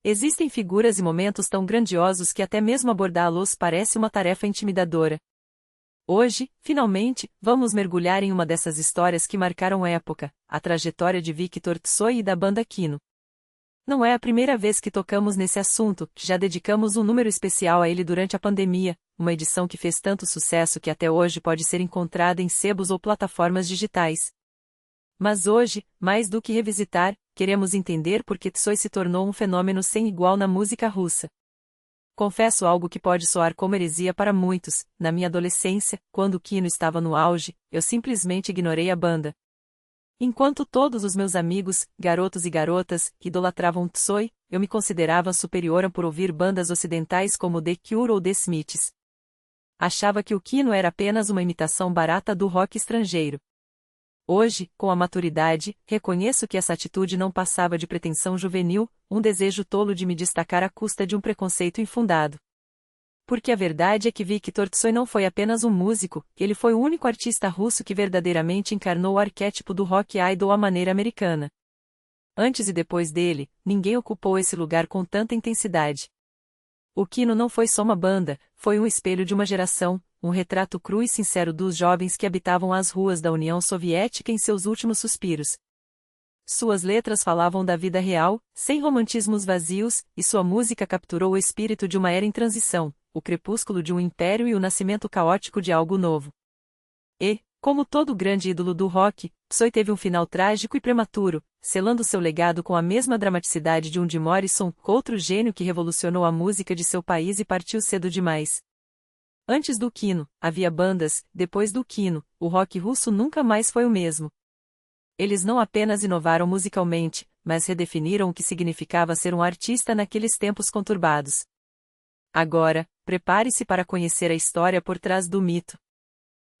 Existem figuras e momentos tão grandiosos que até mesmo abordá-los parece uma tarefa intimidadora. Hoje, finalmente, vamos mergulhar em uma dessas histórias que marcaram época, a trajetória de Victor Tsoi e da banda Kino. Não é a primeira vez que tocamos nesse assunto, já dedicamos um número especial a ele durante a pandemia, uma edição que fez tanto sucesso que até hoje pode ser encontrada em sebos ou plataformas digitais. Mas hoje, mais do que revisitar, queremos entender por que Tsoi se tornou um fenômeno sem igual na música russa. Confesso algo que pode soar como heresia para muitos: na minha adolescência, quando Kino estava no auge, eu simplesmente ignorei a banda. Enquanto todos os meus amigos, garotos e garotas, idolatravam Tsoi, eu me considerava superior por ouvir bandas ocidentais como The Cure ou The Smiths. Achava que o Kino era apenas uma imitação barata do rock estrangeiro. Hoje, com a maturidade, reconheço que essa atitude não passava de pretensão juvenil, um desejo tolo de me destacar à custa de um preconceito infundado. Porque a verdade é que Victor Tsoi não foi apenas um músico, ele foi o único artista russo que verdadeiramente encarnou o arquétipo do rock idol à maneira americana. Antes e depois dele, ninguém ocupou esse lugar com tanta intensidade. O Kino não foi só uma banda, foi um espelho de uma geração, um retrato cru e sincero dos jovens que habitavam as ruas da União Soviética em seus últimos suspiros. Suas letras falavam da vida real, sem romantismos vazios, e sua música capturou o espírito de uma era em transição, o crepúsculo de um império e o nascimento caótico de algo novo. E, como todo grande ídolo do rock, Tsoi teve um final trágico e prematuro, selando seu legado com a mesma dramaticidade de um Jim Morrison, outro gênio que revolucionou a música de seu país e partiu cedo demais. Antes do Kino, havia bandas; depois do Kino, o rock russo nunca mais foi o mesmo. Eles não apenas inovaram musicalmente, mas redefiniram o que significava ser um artista naqueles tempos conturbados. Agora, prepare-se para conhecer a história por trás do mito.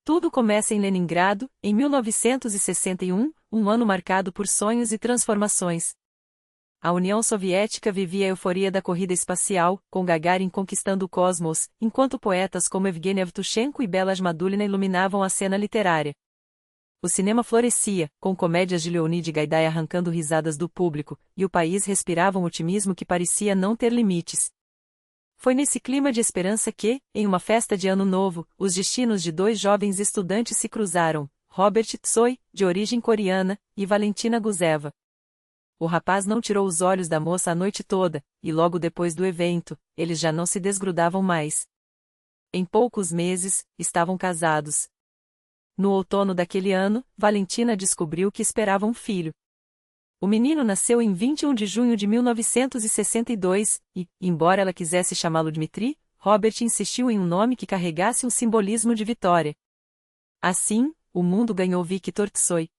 Tudo começa em Leningrado, em 1961, um ano marcado por sonhos e transformações. A União Soviética vivia a euforia da corrida espacial, com Gagarin conquistando o cosmos, enquanto poetas como Evgeny Evtushenko e Bela Ahmadulina iluminavam a cena literária. O cinema florescia, com comédias de Leonid Gaidai arrancando risadas do público, e o país respirava um otimismo que parecia não ter limites. Foi nesse clima de esperança que, em uma festa de Ano Novo, os destinos de dois jovens estudantes se cruzaram: Robert Tsoi, de origem coreana, e Valentina Guzeva. O rapaz não tirou os olhos da moça a noite toda, e logo depois do evento, eles já não se desgrudavam mais. Em poucos meses, estavam casados. No outono daquele ano, Valentina descobriu que esperava um filho. O menino nasceu em 21 de junho de 1962, e, embora ela quisesse chamá-lo Dmitri, Robert insistiu em um nome que carregasse um simbolismo de vitória. Assim, o mundo ganhou Victor Tsoi.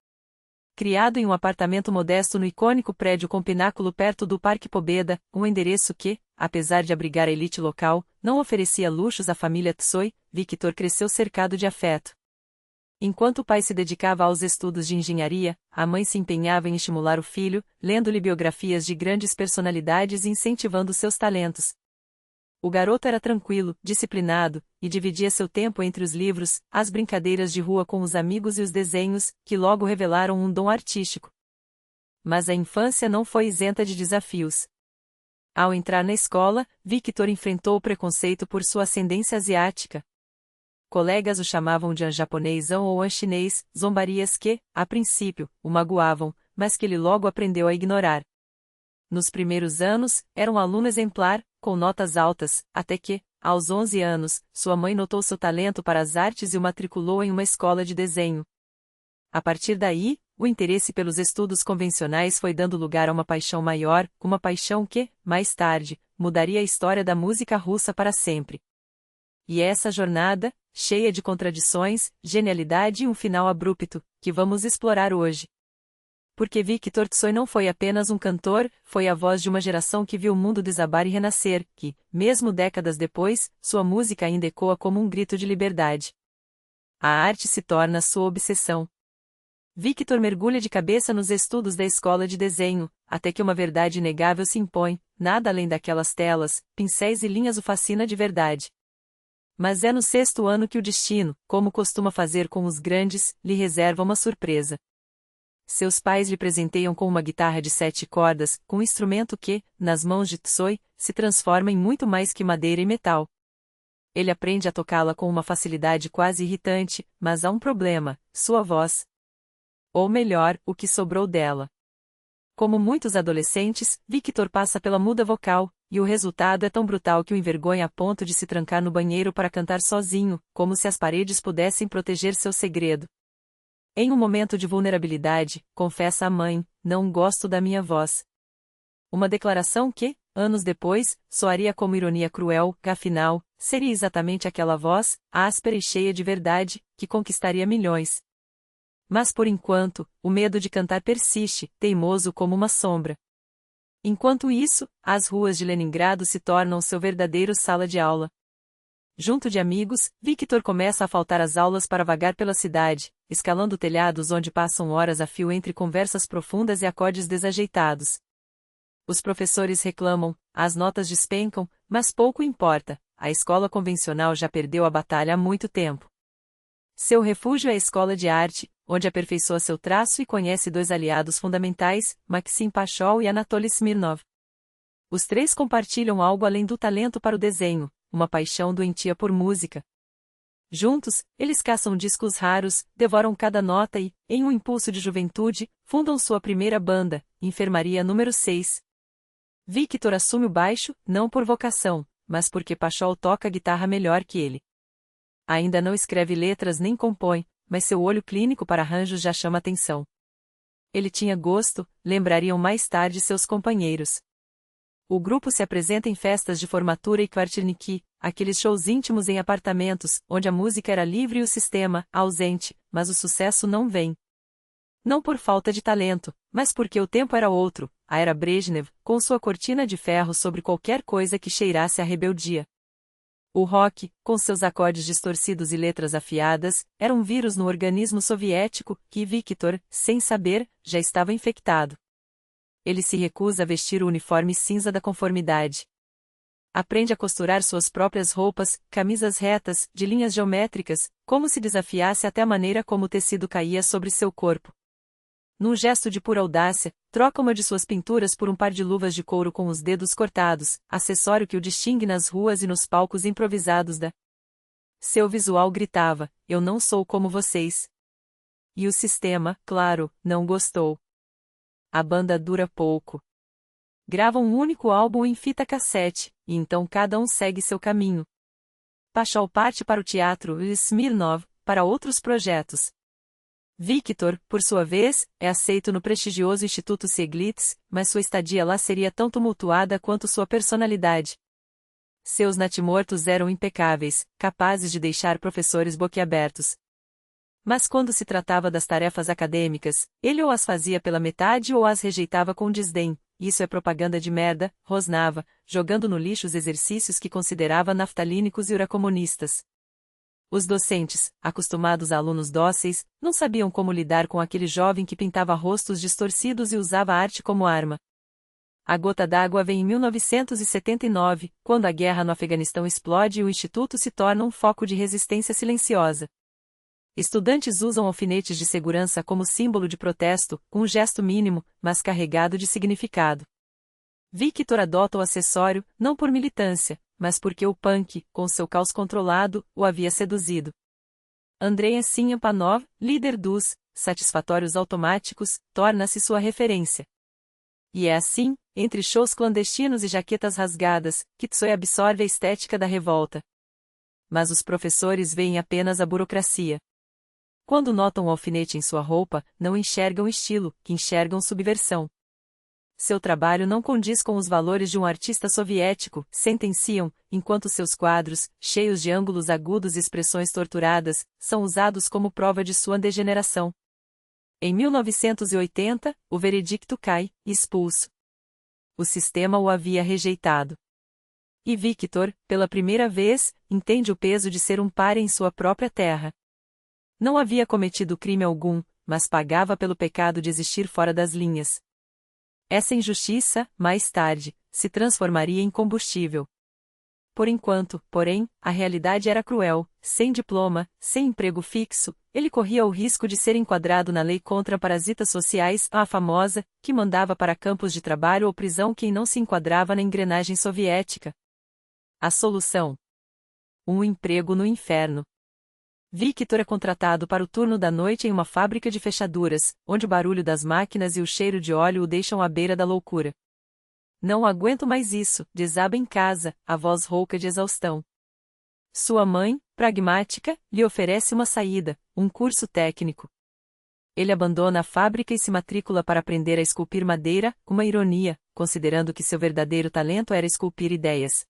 Criado em um apartamento modesto no icônico prédio com pináculo perto do Parque Pobeda, um endereço que, apesar de abrigar a elite local, não oferecia luxos à família Tsoi, Victor cresceu cercado de afeto. Enquanto o pai se dedicava aos estudos de engenharia, a mãe se empenhava em estimular o filho, lendo-lhe biografias de grandes personalidades e incentivando seus talentos. O garoto era tranquilo, disciplinado, e dividia seu tempo entre os livros, as brincadeiras de rua com os amigos e os desenhos, que logo revelaram um dom artístico. Mas a infância não foi isenta de desafios. Ao entrar na escola, Victor enfrentou o preconceito por sua ascendência asiática. Colegas o chamavam de japonesão ou chinês, zombarias que, a princípio, o magoavam, mas que ele logo aprendeu a ignorar. Nos primeiros anos, era um aluno exemplar, com notas altas, até que, aos 11 anos, sua mãe notou seu talento para as artes e o matriculou em uma escola de desenho. A partir daí, o interesse pelos estudos convencionais foi dando lugar a uma paixão maior, uma paixão que, mais tarde, mudaria a história da música russa para sempre. E é essa jornada, cheia de contradições, genialidade e um final abrupto, que vamos explorar hoje. Porque Victor Tsoi não foi apenas um cantor, foi a voz de uma geração que viu o mundo desabar e renascer, que, mesmo décadas depois, sua música ainda ecoa como um grito de liberdade. A arte se torna sua obsessão. Victor mergulha de cabeça nos estudos da escola de desenho, até que uma verdade inegável se impõe: nada além daquelas telas, pincéis e linhas o fascina de verdade. Mas é no 6º ano que o destino, como costuma fazer com os grandes, lhe reserva uma surpresa. Seus pais lhe presenteiam com uma guitarra de 7 cordas, com um instrumento que, nas mãos de Tsoi, se transforma em muito mais que madeira e metal. Ele aprende a tocá-la com uma facilidade quase irritante, mas há um problema: sua voz. Ou melhor, o que sobrou dela. Como muitos adolescentes, Victor passa pela muda vocal, e o resultado é tão brutal que o envergonha a ponto de se trancar no banheiro para cantar sozinho, como se as paredes pudessem proteger seu segredo. Em um momento de vulnerabilidade, confessa à mãe: não gosto da minha voz. Uma declaração que, anos depois, soaria como ironia cruel, que afinal, seria exatamente aquela voz, áspera e cheia de verdade, que conquistaria milhões. Mas por enquanto, o medo de cantar persiste, teimoso como uma sombra. Enquanto isso, as ruas de Leningrado se tornam seu verdadeiro sala de aula. Junto de amigos, Victor começa a faltar às aulas para vagar pela cidade, escalando telhados onde passam horas a fio entre conversas profundas e acordes desajeitados. Os professores reclamam, as notas despencam, mas pouco importa, a escola convencional já perdeu a batalha há muito tempo. Seu refúgio é a escola de arte, onde aperfeiçoa seu traço e conhece 2 aliados fundamentais, Maxim Pachol e Anatoly Smirnov. Os 3 compartilham algo além do talento para o desenho, uma paixão doentia por música. Juntos, eles caçam discos raros, devoram cada nota e, em um impulso de juventude, fundam sua primeira banda, Enfermaria número 6. Victor assume o baixo, não por vocação, mas porque Pachol toca a guitarra melhor que ele. Ainda não escreve letras nem compõe, mas seu olho clínico para arranjos já chama atenção. Ele tinha gosto, lembrariam mais tarde seus companheiros. O grupo se apresenta em festas de formatura e kvartilniki, aqueles shows íntimos em apartamentos, onde a música era livre e o sistema, ausente, mas o sucesso não vem. Não por falta de talento, mas porque o tempo era outro, a era Brezhnev, com sua cortina de ferro sobre qualquer coisa que cheirasse a rebeldia. O rock, com seus acordes distorcidos e letras afiadas, era um vírus no organismo soviético que Victor, sem saber, já estava infectado. Ele se recusa a vestir o uniforme cinza da conformidade. Aprende a costurar suas próprias roupas, camisas retas, de linhas geométricas, como se desafiasse até a maneira como o tecido caía sobre seu corpo. Num gesto de pura audácia, troca uma de suas pinturas por um par de luvas de couro com os dedos cortados, acessório que o distingue nas ruas e nos palcos improvisados da. Seu visual gritava: eu não sou como vocês. E o sistema, claro, não gostou. A banda dura pouco. Gravam um único álbum em fita cassete, e então cada um segue seu caminho. Pachol parte para o teatro e Smirnov, para outros projetos. Victor, por sua vez, é aceito no prestigioso Instituto Stieglitz, mas sua estadia lá seria tão tumultuada quanto sua personalidade. Seus natimortos eram impecáveis, capazes de deixar professores boquiabertos. Mas quando se tratava das tarefas acadêmicas, ele ou as fazia pela metade ou as rejeitava com desdém. Isso é propaganda de merda, rosnava, jogando no lixo os exercícios que considerava naftalínicos e uracomunistas. Os docentes, acostumados a alunos dóceis, não sabiam como lidar com aquele jovem que pintava rostos distorcidos e usava a arte como arma. A gota d'água vem em 1979, quando a guerra no Afeganistão explode e o instituto se torna um foco de resistência silenciosa. Estudantes usam alfinetes de segurança como símbolo de protesto, com um gesto mínimo, mas carregado de significado. Victor adota o acessório, não por militância, mas porque o punk, com seu caos controlado, o havia seduzido. Andrei Sinhampanov, líder dos satisfatórios automáticos, torna-se sua referência. E é assim, entre shows clandestinos e jaquetas rasgadas, que Tsoi absorve a estética da revolta. Mas os professores veem apenas a burocracia. Quando notam o alfinete em sua roupa, não enxergam estilo, que enxergam subversão. Seu trabalho não condiz com os valores de um artista soviético, sentenciam, enquanto seus quadros, cheios de ângulos agudos e expressões torturadas, são usados como prova de sua degeneração. Em 1980, o veredicto cai, expulso. O sistema o havia rejeitado. E Victor, pela primeira vez, entende o peso de ser um pária em sua própria terra. Não havia cometido crime algum, mas pagava pelo pecado de existir fora das linhas. Essa injustiça, mais tarde, se transformaria em combustível. por enquanto, porém, a realidade era cruel. Sem diploma, sem emprego fixo, ele corria o risco de ser enquadrado na lei contra parasitas sociais, a famosa, que mandava para campos de trabalho ou prisão quem não se enquadrava na engrenagem soviética. A solução: um emprego no inferno. Victor é contratado para o turno da noite em uma fábrica de fechaduras, onde o barulho das máquinas e o cheiro de óleo o deixam à beira da loucura. Não aguento mais isso, desaba em casa, a voz rouca de exaustão. Sua mãe, pragmática, lhe oferece uma saída, um curso técnico. Ele abandona a fábrica e se matricula para aprender a esculpir madeira, uma ironia, considerando que seu verdadeiro talento era esculpir ideias.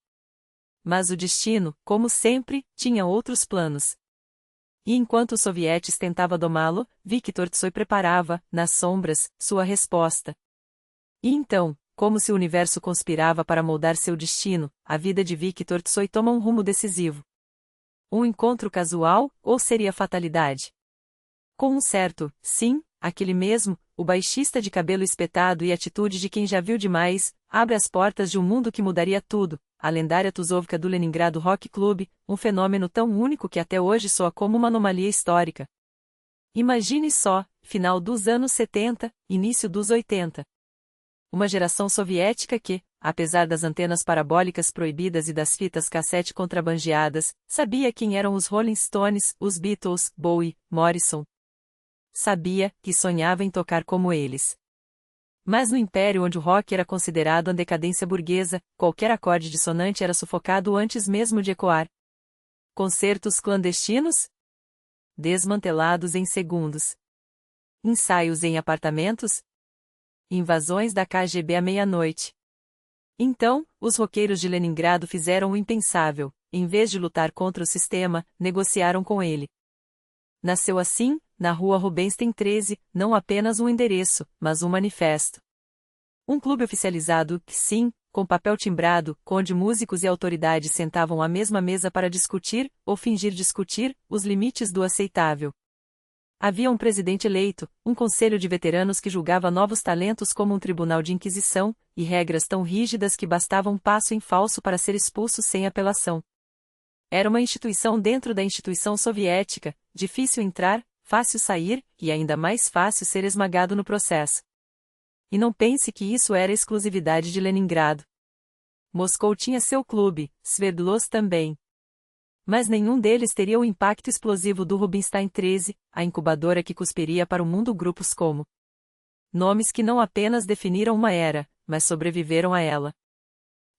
Mas o destino, como sempre, tinha outros planos. E enquanto os sovietes tentavam domá-lo, Victor Tsoi preparava, nas sombras, sua resposta. E então, como se o universo conspirava para moldar seu destino, a vida de Victor Tsoi toma um rumo decisivo. Um encontro casual, ou seria fatalidade? Com um certo, sim, aquele mesmo, o baixista de cabelo espetado e atitude de quem já viu demais, abre as portas de um mundo que mudaria tudo, a lendária Tuzovka do Leningrado Rock Club, um fenômeno tão único que até hoje soa como uma anomalia histórica. Imagine só, final dos anos 70, início dos 80. Uma geração soviética que, apesar das antenas parabólicas proibidas e das fitas cassete contrabandeadas, sabia quem eram os Rolling Stones, os Beatles, Bowie, Morrison. Sabia que sonhava em tocar como eles. Mas no império onde o rock era considerado a decadência burguesa, qualquer acorde dissonante era sufocado antes mesmo de ecoar. Concertos clandestinos? Desmantelados em segundos. Ensaios em apartamentos? Invasões da KGB à meia-noite. Então, os roqueiros de Leningrado fizeram o impensável, em vez de lutar contra o sistema, negociaram com ele. Nasceu assim, na rua Rubenstein 13, não apenas um endereço, mas um manifesto. Um clube oficializado, que sim, com papel timbrado, onde músicos e autoridades sentavam à mesma mesa para discutir, ou fingir discutir, os limites do aceitável. Havia um presidente eleito, um conselho de veteranos que julgava novos talentos como um tribunal de inquisição, e regras tão rígidas que bastava um passo em falso para ser expulso sem apelação. Era uma instituição dentro da instituição soviética, difícil entrar, fácil sair, e ainda mais fácil ser esmagado no processo. E não pense que isso era exclusividade de Leningrado. Moscou tinha seu clube, Sverdlovsk também. Mas nenhum deles teria o impacto explosivo do Rubinstein 13, a incubadora que cuspiria para o mundo grupos como nomes que não apenas definiram uma era, mas sobreviveram a ela.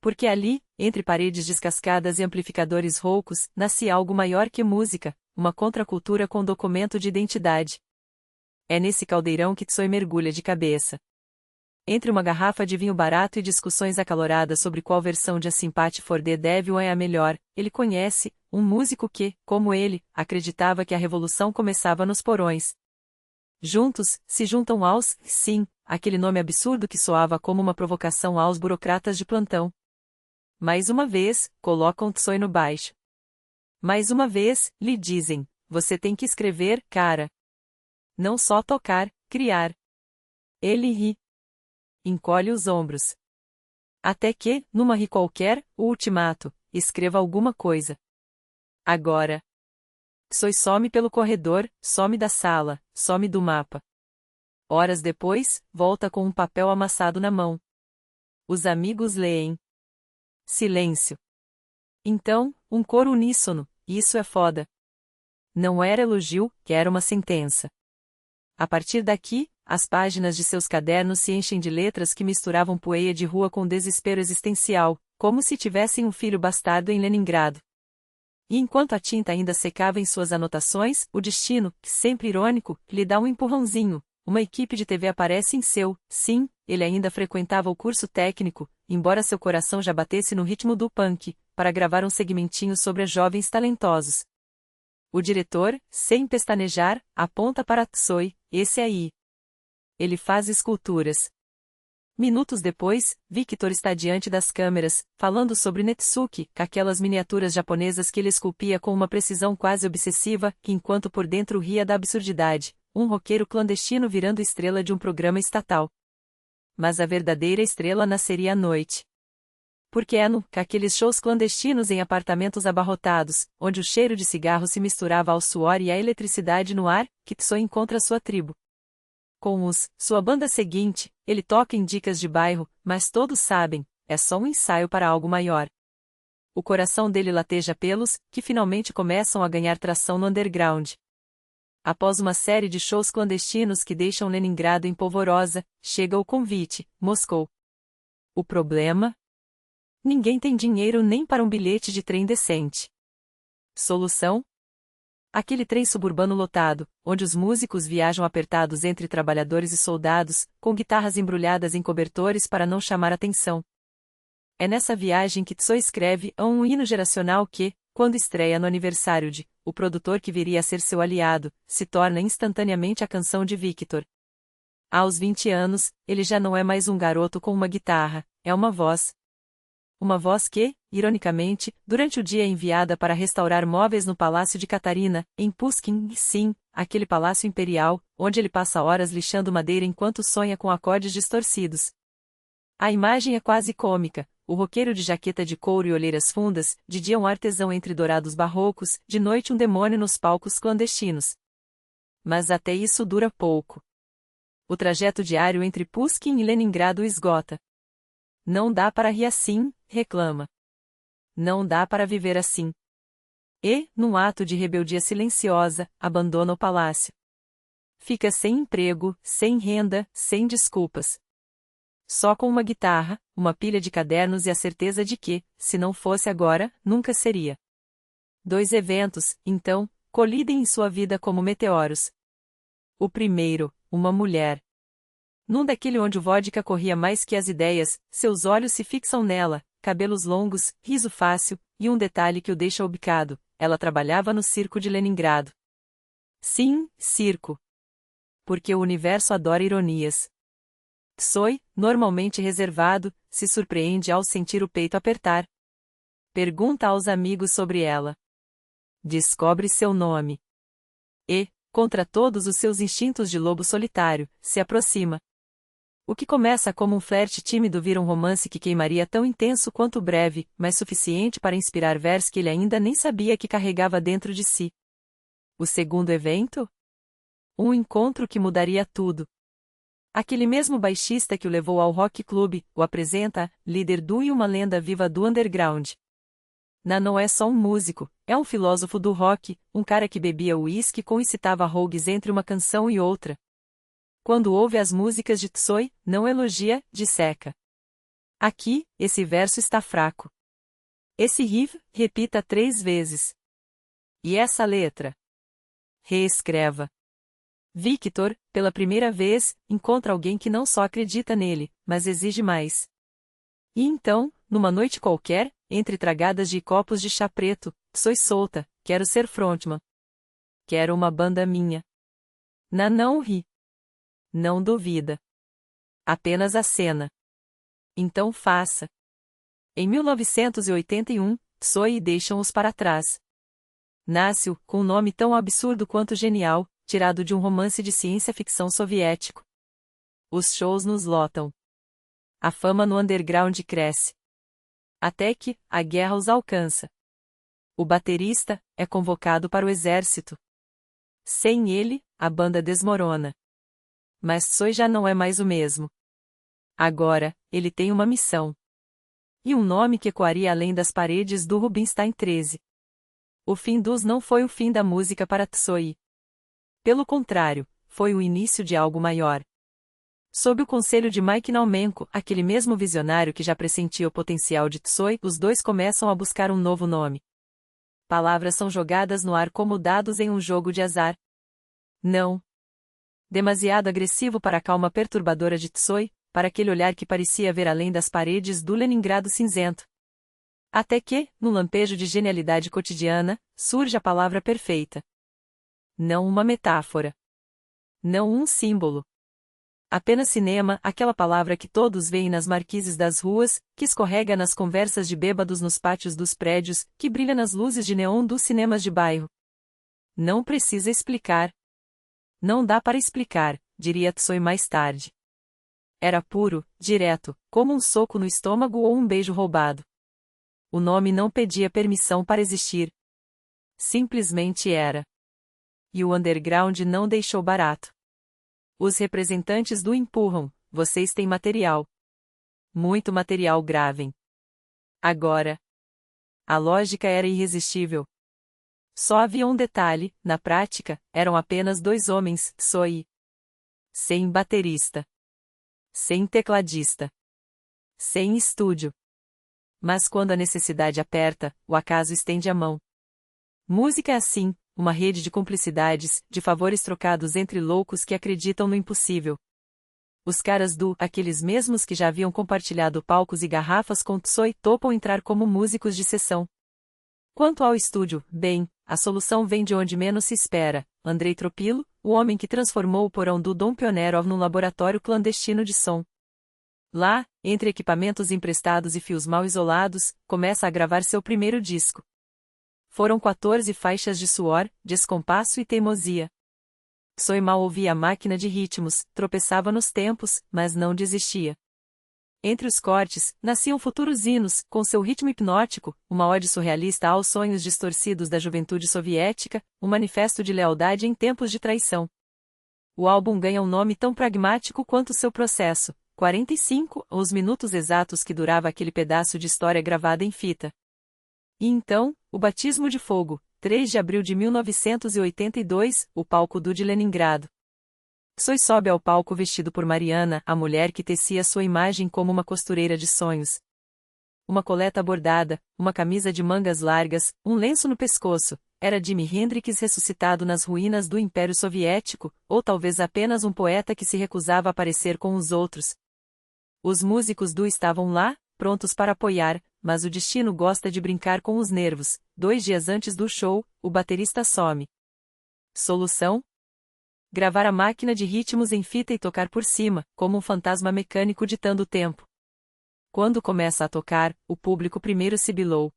Porque ali, entre paredes descascadas e amplificadores roucos, nascia algo maior que música, uma contracultura com documento de identidade. É nesse caldeirão que Tsoi mergulha de cabeça. Entre uma garrafa de vinho barato e discussões acaloradas sobre qual versão de A Sympathy for the Devil é a melhor, ele conhece um músico que, como ele, acreditava que a revolução começava nos porões. Juntos, se juntam aos, sim, aquele nome absurdo que soava como uma provocação aos burocratas de plantão. Mais uma vez, colocam Tsoi no baixo. Mais uma vez, lhe dizem, você tem que escrever, cara. Não só tocar, criar. Ele ri. Encolhe os ombros. Até que, numa ri qualquer, o ultimato, escreva alguma coisa. Agora. Tsoi some pelo corredor, some da sala, some do mapa. Horas depois, volta com um papel amassado na mão. Os amigos leem. Silêncio. Então, um coro uníssono, isso é foda. Não era elogio, que era uma sentença. A partir daqui, as páginas de seus cadernos se enchem de letras que misturavam poeia de rua com desespero existencial, como se tivessem um filho bastardo em Leningrado. E enquanto a tinta ainda secava em suas anotações, o destino, sempre irônico, lhe dá um empurrãozinho. Uma equipe de TV aparece em seu, sim, ele ainda frequentava o curso técnico, embora seu coração já batesse no ritmo do punk, para gravar um segmentinho sobre jovens talentosos. O diretor, sem pestanejar, aponta para Tsoi, esse aí. Ele faz esculturas. Minutos depois, Victor está diante das câmeras, falando sobre Netsuke, aquelas miniaturas japonesas que ele esculpia com uma precisão quase obsessiva, enquanto por dentro ria da absurdidade, um roqueiro clandestino virando estrela de um programa estatal. Mas a verdadeira estrela nasceria à noite. Porque é aqueles shows clandestinos em apartamentos abarrotados, onde o cheiro de cigarro se misturava ao suor e à eletricidade no ar, que Tsoy encontra sua tribo. Com sua banda seguinte, ele toca em dicas de bairro, mas todos sabem, é só um ensaio para algo maior. O coração dele lateja pelos, que finalmente começam a ganhar tração no underground. Após uma série de shows clandestinos que deixam Leningrado em polvorosa, chega o convite, Moscou. O problema? Ninguém tem dinheiro nem para um bilhete de trem decente. Solução? Aquele trem suburbano lotado, onde os músicos viajam apertados entre trabalhadores e soldados, com guitarras embrulhadas em cobertores para não chamar atenção. É nessa viagem que Tsoy escreve um hino geracional que, quando estreia no aniversário de o produtor que viria a ser seu aliado, se torna instantaneamente a canção de Victor. Aos 20 anos, ele já não é mais um garoto com uma guitarra, é uma voz. Uma voz que, ironicamente, durante o dia é enviada para restaurar móveis no Palácio de Catarina, em Pushkin, sim, aquele palácio imperial, onde ele passa horas lixando madeira enquanto sonha com acordes distorcidos. A imagem é quase cômica, o roqueiro de jaqueta de couro e olheiras fundas, de dia um artesão entre dourados barrocos, de noite um demônio nos palcos clandestinos. Mas até isso dura pouco. O trajeto diário entre Pushkin e Leningrado o esgota. Não dá para rir assim, reclama. Não dá para viver assim. E, num ato de rebeldia silenciosa, abandona o palácio. Fica sem emprego, sem renda, sem desculpas. Só com uma guitarra, uma pilha de cadernos e a certeza de que, se não fosse agora, nunca seria. 2 eventos, então, colidem em sua vida como meteoros. O primeiro, uma mulher. Num daquele onde o vodka corria mais que as ideias, seus olhos se fixam nela, cabelos longos, riso fácil, e um detalhe que o deixa obcecado, ela trabalhava no circo de Leningrado. Sim, circo. Porque o universo adora ironias. Tsoy, normalmente reservado, se surpreende ao sentir o peito apertar. Pergunta aos amigos sobre ela. Descobre seu nome. E, contra todos os seus instintos de lobo solitário, se aproxima. O que começa como um flerte tímido vira um romance que queimaria tão intenso quanto breve, mas suficiente para inspirar vers que ele ainda nem sabia que carregava dentro de si. O segundo evento? Um encontro que mudaria tudo. Aquele mesmo baixista que o levou ao rock club, o apresenta, líder do e uma lenda viva do underground. Não é só um músico, é um filósofo do rock, um cara que bebia uísque com e citava Rogues entre uma canção e outra. Quando ouve as músicas de Tsoy, não elogia, disseca. Aqui, esse verso está fraco. Esse riff, repita 3 vezes. E essa letra? Reescreva. Victor, pela primeira vez, encontra alguém que não só acredita nele, mas exige mais. E então, numa noite qualquer, entre tragadas de copos de chá preto, Tsoy solta, quero ser frontman. Quero uma banda minha. Não ri. Não duvida. Apenas acena. Então faça. Em 1981, Tsoy deixam-os para trás. Nasce-o, com um nome tão absurdo quanto genial, tirado de um romance de ciência-ficção soviético. Os shows nos lotam. A fama no underground cresce. Até que, a guerra os alcança. O baterista é convocado para o exército. Sem ele, a banda desmorona. Mas Tsoy já não é mais o mesmo. Agora, ele tem uma missão. E um nome que ecoaria além das paredes do Rubinstein 13. O fim dos não foi o fim da música para Tsoy. Pelo contrário, foi o início de algo maior. Sob o conselho de Mike Naumenko, aquele mesmo visionário que já pressentia o potencial de Tsoy, os dois começam a buscar um novo nome. Palavras são jogadas no ar como dados em um jogo de azar. Não. Demasiado agressivo para a calma perturbadora de Tsoy, para aquele olhar que parecia ver além das paredes do Leningrado cinzento. Até que, num lampejo de genialidade cotidiana, surge a palavra perfeita. Não uma metáfora. Não um símbolo. Apenas cinema, aquela palavra que todos veem nas marquises das ruas, que escorrega nas conversas de bêbados nos pátios dos prédios, que brilha nas luzes de neon dos cinemas de bairro. Não precisa explicar. Não dá para explicar, diria Tsoy mais tarde. Era puro, direto, como um soco no estômago ou um beijo roubado. O nome não pedia permissão para existir. Simplesmente era. E o underground não deixou barato. Os representantes do empurram, vocês têm material. Muito material, gravem. Agora. A lógica era irresistível. Só havia um detalhe, na prática, eram apenas 2 homens, Tsoy. Sem baterista. Sem tecladista. Sem estúdio. Mas quando a necessidade aperta, o acaso estende a mão. Música é assim, uma rede de cumplicidades, de favores trocados entre loucos que acreditam no impossível. Os caras aqueles mesmos que já haviam compartilhado palcos e garrafas com Tsoy topam entrar como músicos de sessão. Quanto ao estúdio, bem, a solução vem de onde menos se espera. Andrei Tropilo, o homem que transformou o porão do Dom Pionerov num laboratório clandestino de som. Lá, entre equipamentos emprestados e fios mal isolados, começa a gravar seu primeiro disco. Foram 14 faixas de suor, descompasso e teimosia. Tsoy mal ouvia a máquina de ritmos, tropeçava nos tempos, mas não desistia. Entre os cortes, nasciam futuros hinos, com seu ritmo hipnótico, uma ode surrealista aos sonhos distorcidos da juventude soviética, um manifesto de lealdade em tempos de traição. O álbum ganha um nome tão pragmático quanto seu processo, 45, os minutos exatos que durava aquele pedaço de história gravada em fita. E então, o batismo de fogo, 3 de abril de 1982, o palco de Leningrado. Tsoy sobe ao palco vestido por Mariana, a mulher que tecia sua imagem como uma costureira de sonhos. Uma coleta bordada, uma camisa de mangas largas, um lenço no pescoço, era Jimi Hendrix ressuscitado nas ruínas do Império Soviético, ou talvez apenas um poeta que se recusava a aparecer com os outros. Os músicos estavam lá, prontos para apoiar, mas o destino gosta de brincar com os nervos. 2 dias antes do show, o baterista some. Solução? Gravar a máquina de ritmos em fita e tocar por cima, como um fantasma mecânico ditando o tempo. Quando começa a tocar, o público primeiro sibilou.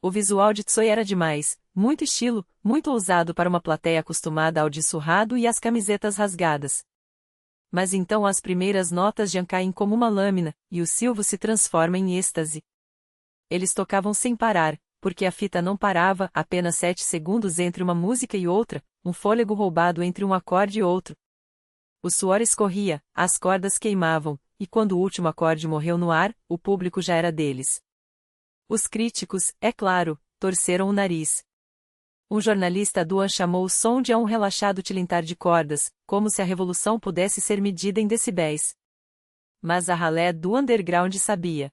O visual de Tsoy era demais, muito estilo, muito ousado para uma plateia acostumada ao dissurrado e às camisetas rasgadas. Mas então as primeiras notas já caem como uma lâmina, e o silvo se transforma em êxtase. Eles tocavam sem parar, porque a fita não parava, apenas 7 segundos entre uma música e outra, um fôlego roubado entre um acorde e outro. O suor escorria, as cordas queimavam, e quando o último acorde morreu no ar, o público já era deles. Os críticos, é claro, torceram o nariz. Um jornalista chamou o som de um relaxado tilintar de cordas, como se a revolução pudesse ser medida em decibéis. Mas a ralé do underground sabia.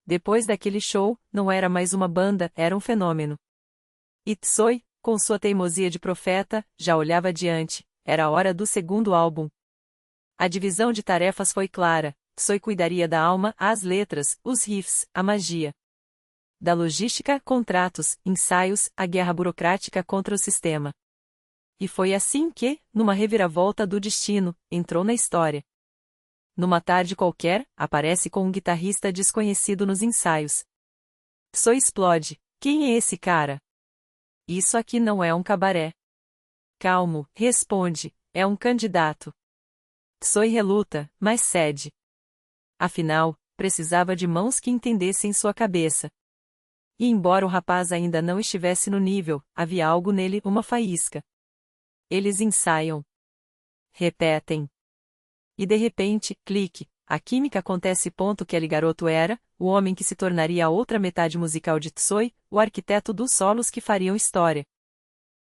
Depois daquele show, não era mais uma banda, era um fenômeno. E Tsoy, com sua teimosia de profeta, já olhava adiante, era a hora do segundo álbum. A divisão de tarefas foi clara, Tsoy cuidaria da alma, as letras, os riffs, a magia. Da logística, contratos, ensaios, a guerra burocrática contra o sistema. E foi assim que, numa reviravolta do destino, entrou na história. Numa tarde qualquer, aparece com um guitarrista desconhecido nos ensaios. Tsoy explode. Quem é esse cara? Isso aqui não é um cabaré. Calmo, responde, é um candidato. Tsoy reluta, mas cede. Afinal, precisava de mãos que entendessem sua cabeça. E embora o rapaz ainda não estivesse no nível, havia algo nele, uma faísca. Eles ensaiam. Repetem. E de repente, clique, a química acontece. Que aquele garoto era, o homem que se tornaria a outra metade musical de Tsoy, o arquiteto dos solos que fariam história.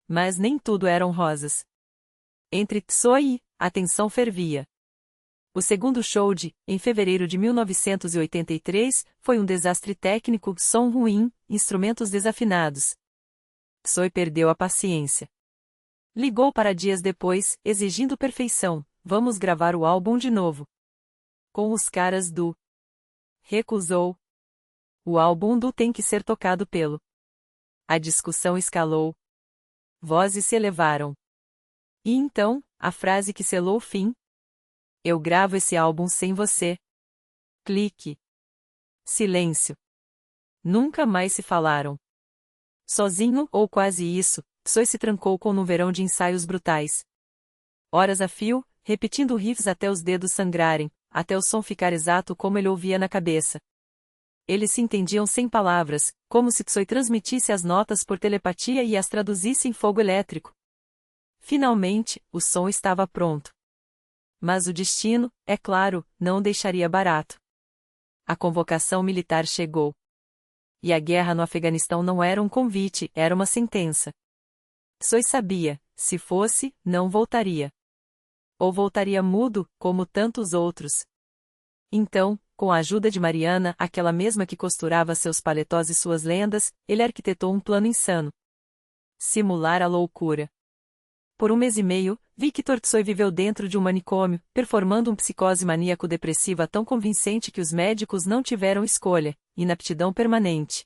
Mas nem tudo eram rosas. Entre Tsoy e, a tensão fervia. O segundo show em fevereiro de 1983, foi um desastre técnico, som ruim, instrumentos desafinados. Tsoy perdeu a paciência. Ligou para dias depois, exigindo perfeição. Vamos gravar o álbum de novo. Com os caras recusou. O álbum tem que ser tocado pelo. A discussão escalou. Vozes se elevaram. E então, a frase que selou o fim. Eu gravo esse álbum sem você. Clique. Silêncio. Nunca mais se falaram. Sozinho, ou quase isso, Tsoy se trancou num verão de ensaios brutais. Horas a fio, repetindo riffs até os dedos sangrarem, até o som ficar exato como ele ouvia na cabeça. Eles se entendiam sem palavras, como se Tsoi transmitisse as notas por telepatia e as traduzisse em fogo elétrico. Finalmente, o som estava pronto. Mas o destino, é claro, não o deixaria barato. A convocação militar chegou. E a guerra no Afeganistão não era um convite, era uma sentença. Tsoi sabia, se fosse, não voltaria. Ou voltaria mudo, como tantos outros. Então, com a ajuda de Mariana, aquela mesma que costurava seus paletós e suas lendas, ele arquitetou um plano insano. Simular a loucura. Por 1 mês e meio, Victor Tsoi viveu dentro de um manicômio, performando um psicose maníaco-depressiva tão convincente que os médicos não tiveram escolha, inaptidão permanente.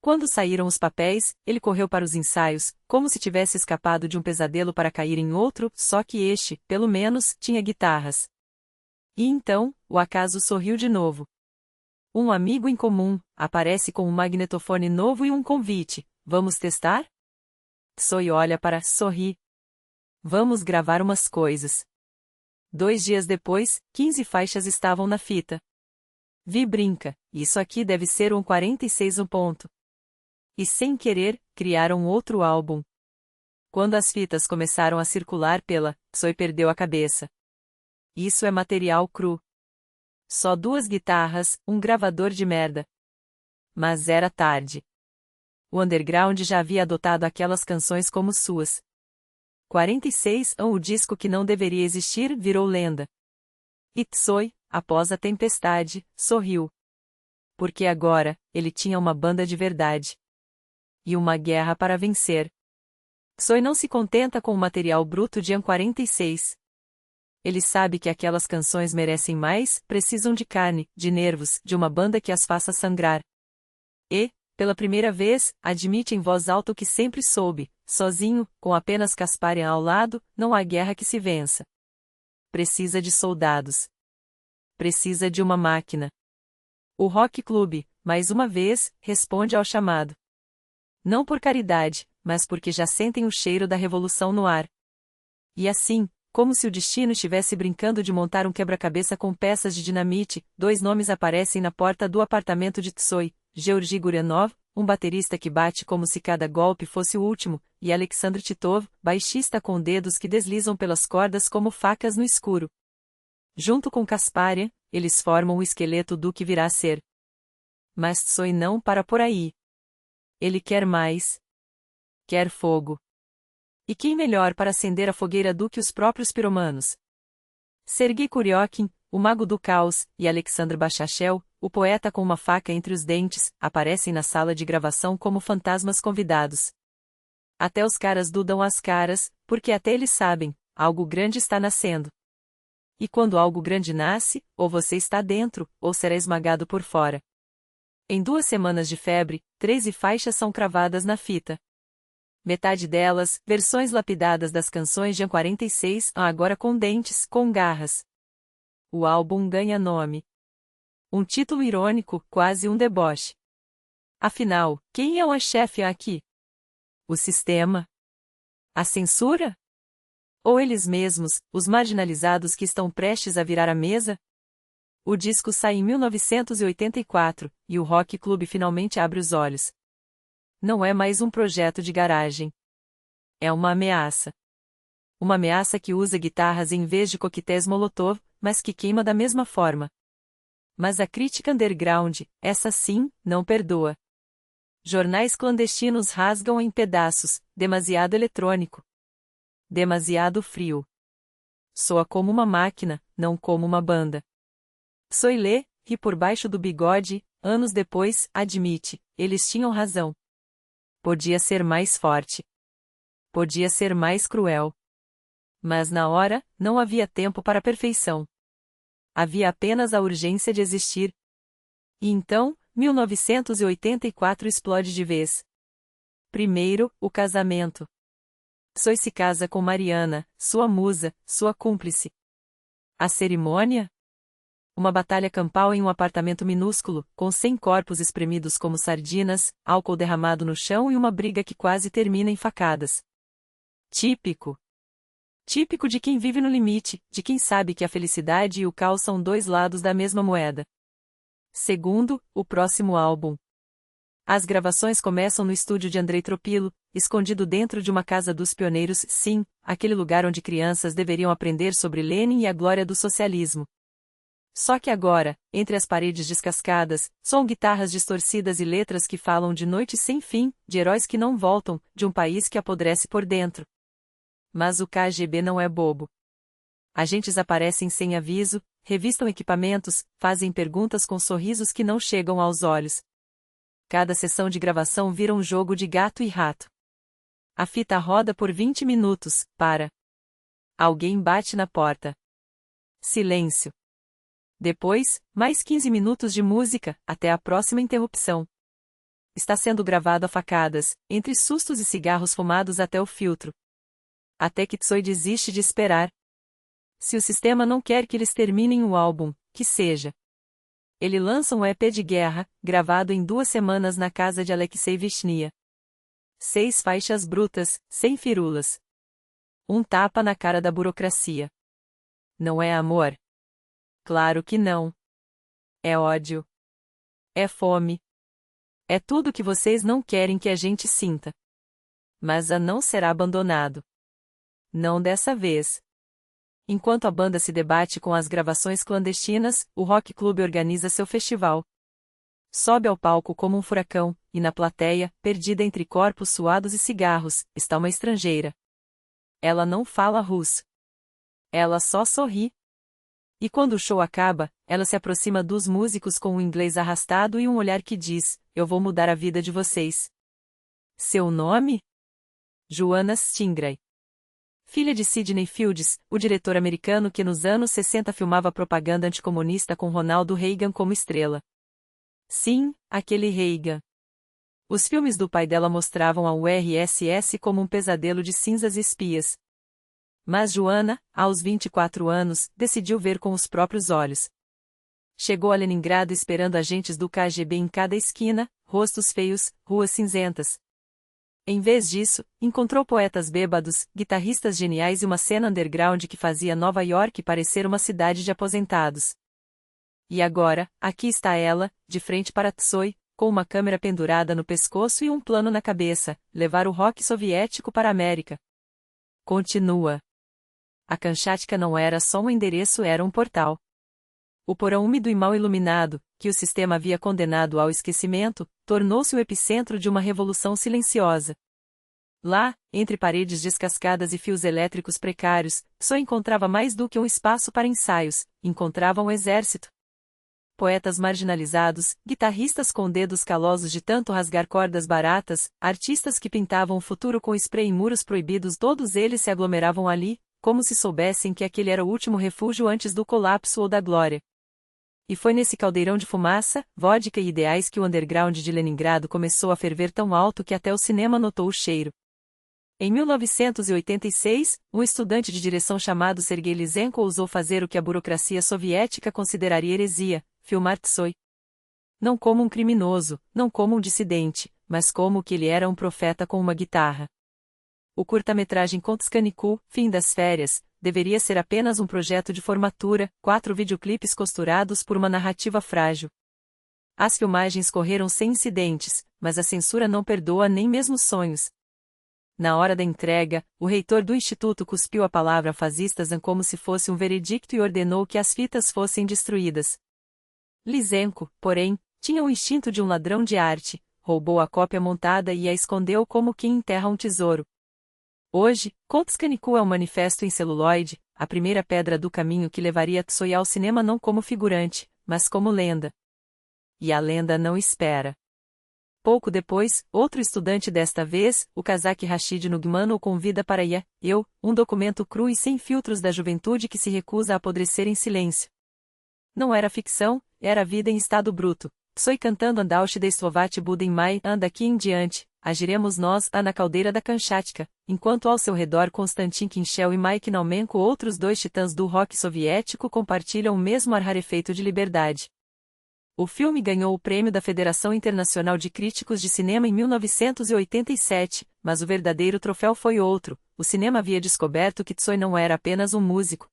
Quando saíram os papéis, ele correu para os ensaios, como se tivesse escapado de um pesadelo para cair em outro, só que este, pelo menos, tinha guitarras. E então, o acaso sorriu de novo. Um amigo em comum aparece com um magnetofone novo e um convite. Vamos testar? Tsoi olha para sorri. Vamos gravar umas coisas. 2 dias depois, 15 faixas estavam na fita. Vi brinca, isso aqui deve ser um 46 um ponto. E sem querer, criaram outro álbum. Quando as fitas começaram a circular Tsoi perdeu a cabeça. Isso é material cru. Só 2 guitarras, um gravador de merda. Mas era tarde. O underground já havia adotado aquelas canções como suas. 46, o disco que não deveria existir, virou lenda. E Tsoi, após a tempestade, sorriu. Porque agora, ele tinha uma banda de verdade. E uma guerra para vencer. Tsoi não se contenta com o material bruto de An 46. Ele sabe que aquelas canções merecem mais, precisam de carne, de nervos, de uma banda que as faça sangrar. E, pela primeira vez, admite em voz alta o que sempre soube, sozinho, com apenas Kasparian ao lado, não há guerra que se vença. Precisa de soldados. Precisa de uma máquina. O Rock Club, mais uma vez, responde ao chamado. Não por caridade, mas porque já sentem o cheiro da revolução no ar. E assim, como se o destino estivesse brincando de montar um quebra-cabeça com peças de dinamite, 2 nomes aparecem na porta do apartamento de Tsoi, Georgi Gurianov, um baterista que bate como se cada golpe fosse o último, e Alexandre Titov, baixista com dedos que deslizam pelas cordas como facas no escuro. Junto com Kasparian, eles formam o esqueleto do que virá a ser. Mas Tsoi não para por aí. Ele quer mais. Quer fogo. E quem melhor para acender a fogueira do que os próprios piromanos? Sergei Kuriokin, o mago do caos, e Alexandre Bachachel, o poeta com uma faca entre os dentes, aparecem na sala de gravação como fantasmas convidados. Até os caras dudam as caras, porque até eles sabem, algo grande está nascendo. E quando algo grande nasce, ou você está dentro, ou será esmagado por fora. Em 2 semanas de febre, 13 faixas são cravadas na fita. Metade delas, versões lapidadas das canções de An 46, agora com dentes, com garras. O álbum ganha nome. Um título irônico, quase um deboche. Afinal, quem é o chefe aqui? O sistema? A censura? Ou eles mesmos, os marginalizados que estão prestes a virar a mesa? O disco sai em 1984, e o Rock Club finalmente abre os olhos. Não é mais um projeto de garagem. É uma ameaça. Uma ameaça que usa guitarras em vez de coquetéis Molotov, mas que queima da mesma forma. Mas a crítica underground, essa sim, não perdoa. Jornais clandestinos rasgam em pedaços, demasiado eletrônico. Demasiado frio. Soa como uma máquina, não como uma banda. Tsoi lê, ri por baixo do bigode, anos depois, admite, eles tinham razão. Podia ser mais forte. Podia ser mais cruel. Mas na hora, não havia tempo para a perfeição. Havia apenas a urgência de existir. E então, 1984 explode de vez. Primeiro, o casamento. Tsoi se casa com Mariana, sua musa, sua cúmplice. A cerimônia? Uma batalha campal em um apartamento minúsculo, com 100 corpos espremidos como sardinas, álcool derramado no chão e uma briga que quase termina em facadas. Típico. Típico de quem vive no limite, de quem sabe que a felicidade e o caos são dois lados da mesma moeda. Segundo, o próximo álbum. As gravações começam no estúdio de Andrei Tropilo, escondido dentro de uma casa dos pioneiros, sim, aquele lugar onde crianças deveriam aprender sobre Lenin e a glória do socialismo. Só que agora, entre as paredes descascadas, soam guitarras distorcidas e letras que falam de noites sem fim, de heróis que não voltam, de um país que apodrece por dentro. Mas o KGB não é bobo. Agentes aparecem sem aviso, revistam equipamentos, fazem perguntas com sorrisos que não chegam aos olhos. Cada sessão de gravação vira um jogo de gato e rato. A fita roda por 20 minutos, para. Alguém bate na porta. Silêncio. Depois, mais 15 minutos de música, até a próxima interrupção. Está sendo gravado a facadas, entre sustos e cigarros fumados até o filtro. Até que Tsoi desiste de esperar. Se o sistema não quer que eles terminem o álbum, que seja. Ele lança um EP de guerra, gravado em 2 semanas na casa de Alexei Vishnia. 6 faixas brutas, sem firulas. Um tapa na cara da burocracia. Não é amor? Claro que não. É ódio. É fome. É tudo que vocês não querem que a gente sinta. Mas a não será abandonado. Não dessa vez. Enquanto a banda se debate com as gravações clandestinas, o Rock Club organiza seu festival. Sobe ao palco como um furacão, e na plateia, perdida entre corpos suados e cigarros, está uma estrangeira. Ela não fala russo. Ela só sorri. E quando o show acaba, ela se aproxima dos músicos com um inglês arrastado e um olhar que diz: "Eu vou mudar a vida de vocês." Seu nome? Joanna Stingray. Filha de Sidney Fields, o diretor americano que nos anos 60 filmava propaganda anticomunista com Ronald Reagan como estrela. Sim, aquele Reagan. Os filmes do pai dela mostravam a URSS como um pesadelo de cinzas e espias. Mas Joanna, aos 24 anos, decidiu ver com os próprios olhos. Chegou a Leningrado esperando agentes do KGB em cada esquina, rostos feios, ruas cinzentas. Em vez disso, encontrou poetas bêbados, guitarristas geniais e uma cena underground que fazia Nova York parecer uma cidade de aposentados. E agora, aqui está ela, de frente para Tsoi, com uma câmera pendurada no pescoço e um plano na cabeça: levar o rock soviético para a América. Continua. A Kamchatka não era só um endereço, era um portal. O porão úmido e mal iluminado, que o sistema havia condenado ao esquecimento, tornou-se o epicentro de uma revolução silenciosa. Lá, entre paredes descascadas e fios elétricos precários, só encontrava mais do que um espaço para ensaios, encontrava um exército. Poetas marginalizados, guitarristas com dedos calosos de tanto rasgar cordas baratas, artistas que pintavam o futuro com spray em muros proibidos, todos eles se aglomeravam ali, como se soubessem que aquele era o último refúgio antes do colapso ou da glória. E foi nesse caldeirão de fumaça, vodka e ideais que o underground de Leningrado começou a ferver tão alto que até o cinema notou o cheiro. Em 1986, um estudante de direção chamado Sergei Lysenko ousou fazer o que a burocracia soviética consideraria heresia: filmar Tsoi. Não como um criminoso, não como um dissidente, mas como que ele era um profeta com uma guitarra. O curta-metragem Kontskaniku, Fim das Férias, deveria ser apenas um projeto de formatura, 4 videoclipes costurados por uma narrativa frágil. As filmagens correram sem incidentes, mas a censura não perdoa nem mesmo sonhos. Na hora da entrega, o reitor do instituto cuspiu a palavra fascistas como se fosse um veredicto e ordenou que as fitas fossem destruídas. Lysenko, porém, tinha o instinto de um ladrão de arte, roubou a cópia montada e a escondeu como quem enterra um tesouro. Hoje, Kontskaniku é um manifesto em celuloide, a primeira pedra do caminho que levaria Tsoi ao cinema não como figurante, mas como lenda. E a lenda não espera. Pouco depois, outro estudante desta vez, o cazaque Rashid Nugman o convida para Eu, um documento cru e sem filtros da juventude que se recusa a apodrecer em silêncio. Não era ficção, era vida em estado bruto. Tsoi cantando Andaush de Slovat Budem Mai, daqui em diante, agiremos nós, na caldeira da Kamchatka, enquanto ao seu redor Konstantin Kinchel e Mike Naumenko, outros 2 titãs do rock soviético, compartilham o mesmo ar rarefeito de liberdade. O filme ganhou o prêmio da Federação Internacional de Críticos de Cinema em 1987, mas o verdadeiro troféu foi outro. O cinema havia descoberto que Tsoi não era apenas um músico.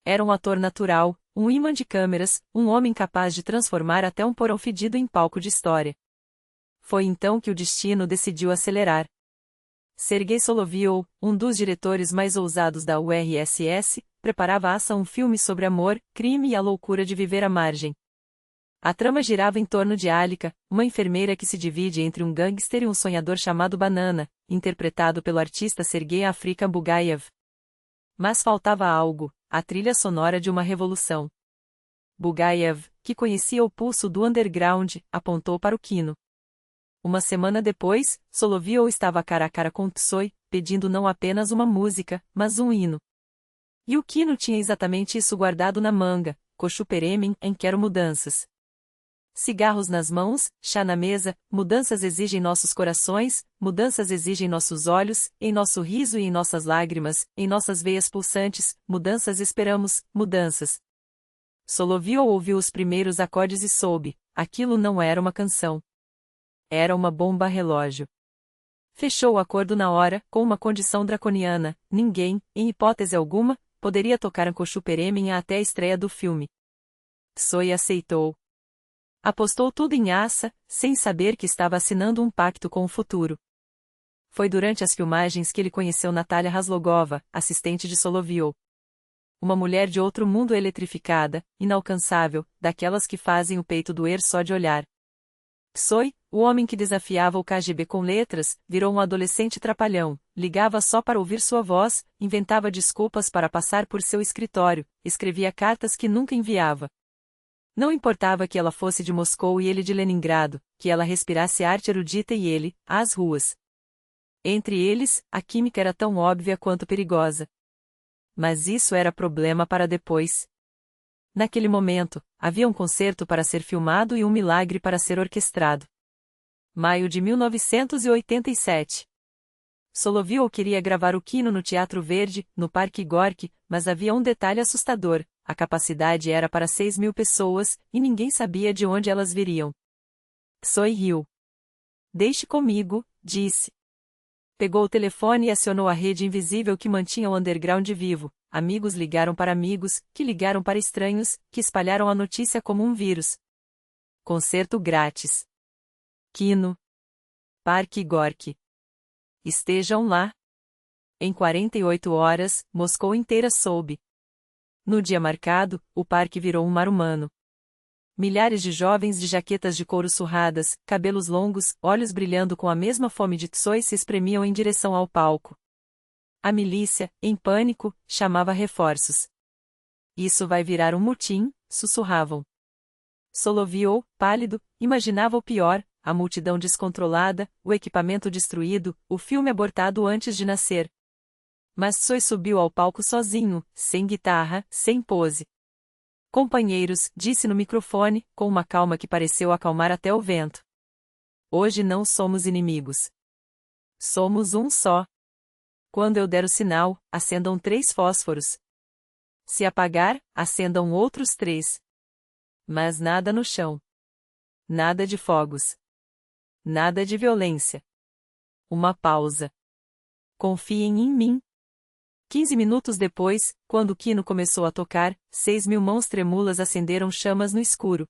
Era um ator natural, um imã de câmeras, um homem capaz de transformar até um porão fedido em palco de história. Foi então que o destino decidiu acelerar. Sergei Soloviev, um dos diretores mais ousados da URSS, preparava um filme sobre amor, crime e a loucura de viver à margem. A trama girava em torno de Alika, uma enfermeira que se divide entre um gangster e um sonhador chamado Banana, interpretado pelo artista Sergei Afrika Bugaev. Mas faltava algo, a trilha sonora de uma revolução. Bugaev, que conhecia o pulso do underground, apontou para o Kino. Uma semana depois, Soloviev estava cara a cara com Tsoi, pedindo não apenas uma música, mas um hino. E o Kino tinha exatamente isso guardado na manga, Kochuperemin, em Quero Mudanças. Cigarros nas mãos, chá na mesa, mudanças exigem nossos corações, mudanças exigem nossos olhos, em nosso riso e em nossas lágrimas, em nossas veias pulsantes, mudanças esperamos, mudanças. Soloviev ouviu os primeiros acordes e soube, aquilo não era uma canção. Era uma bomba relógio. Fechou o acordo na hora, com uma condição draconiana: ninguém, em hipótese alguma, poderia tocar Ancochuperemin até a estreia do filme. Tsoi aceitou. Apostou tudo em Assa, sem saber que estava assinando um pacto com o futuro. Foi durante as filmagens que ele conheceu Natalia Razlogova, assistente de Soloviev. Uma mulher de outro mundo eletrificada, inalcançável, daquelas que fazem o peito doer só de olhar. Tsoi, o homem que desafiava o KGB com letras, virou um adolescente trapalhão, ligava só para ouvir sua voz, inventava desculpas para passar por seu escritório, escrevia cartas que nunca enviava. Não importava que ela fosse de Moscou e ele de Leningrado, que ela respirasse arte erudita e ele, às ruas. Entre eles, a química era tão óbvia quanto perigosa. Mas isso era problema para depois. Naquele momento, havia um concerto para ser filmado e um milagre para ser orquestrado. Maio de 1987. Soloviev queria gravar o Kino no Teatro Verde, no Parque Gorky, mas havia um detalhe assustador: a capacidade era para 6.000 pessoas, e ninguém sabia de onde elas viriam. Tsoi riu. Deixe comigo, disse. Pegou o telefone e acionou a rede invisível que mantinha o underground vivo. Amigos ligaram para amigos, que ligaram para estranhos, que espalharam a notícia como um vírus. Concerto grátis. Kino. Parque Gorky. Estejam lá. Em 48 horas, Moscou inteira soube. No dia marcado, o parque virou um mar humano. Milhares de jovens de jaquetas de couro surradas, cabelos longos, olhos brilhando com a mesma fome de Tsoi se espremiam em direção ao palco. A milícia, em pânico, chamava reforços. Isso vai virar um mutim, sussurravam. Soloviev, pálido, imaginava o pior: a multidão descontrolada, o equipamento destruído, o filme abortado antes de nascer. Mas Tsoi subiu ao palco sozinho, sem guitarra, sem pose. Companheiros, disse no microfone, com uma calma que pareceu acalmar até o vento. Hoje não somos inimigos. Somos um só. Quando eu der o sinal, acendam 3 fósforos. Se apagar, acendam outros 3. Mas nada no chão. Nada de fogos. Nada de violência. Uma pausa. Confiem em mim. 15 minutos depois, quando o Kino começou a tocar, 6.000 mãos trêmulas acenderam chamas no escuro.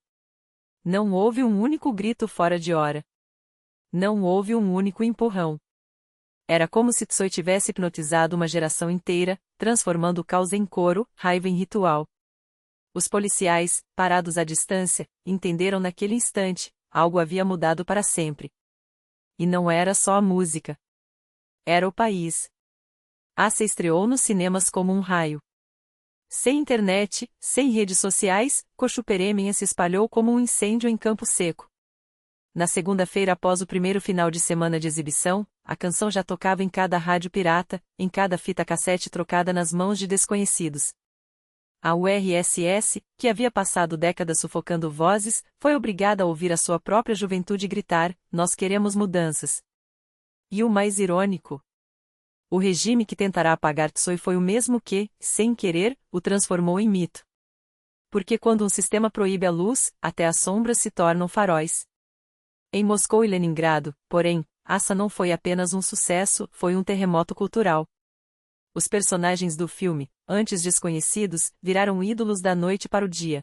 Não houve um único grito fora de hora. Não houve um único empurrão. Era como se Tsoi tivesse hipnotizado uma geração inteira, transformando o caos em coro, raiva em ritual. Os policiais, parados à distância, entenderam naquele instante: algo havia mudado para sempre. E não era só a música. Era o país. Assa estreou nos cinemas como um raio. Sem internet, sem redes sociais, Kochuperemin se espalhou como um incêndio em campo seco. Na segunda-feira após o primeiro final de semana de exibição, a canção já tocava em cada rádio pirata, em cada fita cassete trocada nas mãos de desconhecidos. A URSS, que havia passado décadas sufocando vozes, foi obrigada a ouvir a sua própria juventude gritar: nós queremos mudanças. E o mais irônico: o regime que tentará apagar Tsoi foi o mesmo que, sem querer, o transformou em mito. Porque quando um sistema proíbe a luz, até as sombras se tornam faróis. Em Moscou e Leningrado, porém, Assa não foi apenas um sucesso, foi um terremoto cultural. Os personagens do filme, antes desconhecidos, viraram ídolos da noite para o dia.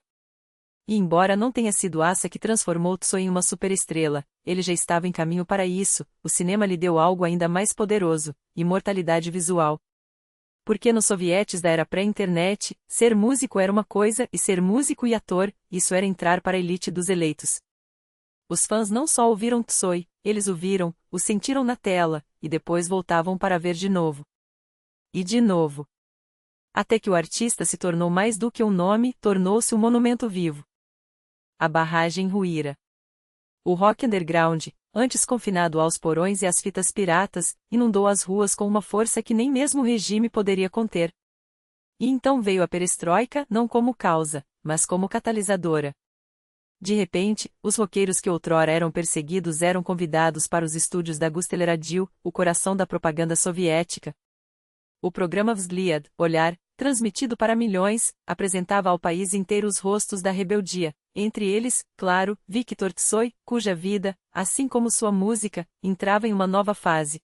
E embora não tenha sido Assa que transformou Tsoi em uma superestrela, ele já estava em caminho para isso, o cinema lhe deu algo ainda mais poderoso, imortalidade visual. Porque nos sovietes da era pré-internet, ser músico era uma coisa e ser músico e ator, isso era entrar para a elite dos eleitos. Os fãs não só ouviram Tsoi, eles o viram, o sentiram na tela, e depois voltavam para ver de novo. E de novo. Até que o artista se tornou mais do que um nome, tornou-se um monumento vivo. A barragem ruíra. O rock underground, antes confinado aos porões e às fitas piratas, inundou as ruas com uma força que nem mesmo o regime poderia conter. E então veio a perestroika, não como causa, mas como catalisadora. De repente, os roqueiros que outrora eram perseguidos eram convidados para os estúdios da Gusteladio, o coração da propaganda soviética. O programa Vzgliad, Olhar, transmitido para milhões, apresentava ao país inteiro os rostos da rebeldia, entre eles, claro, Viktor Tsoi, cuja vida, assim como sua música, entrava em uma nova fase.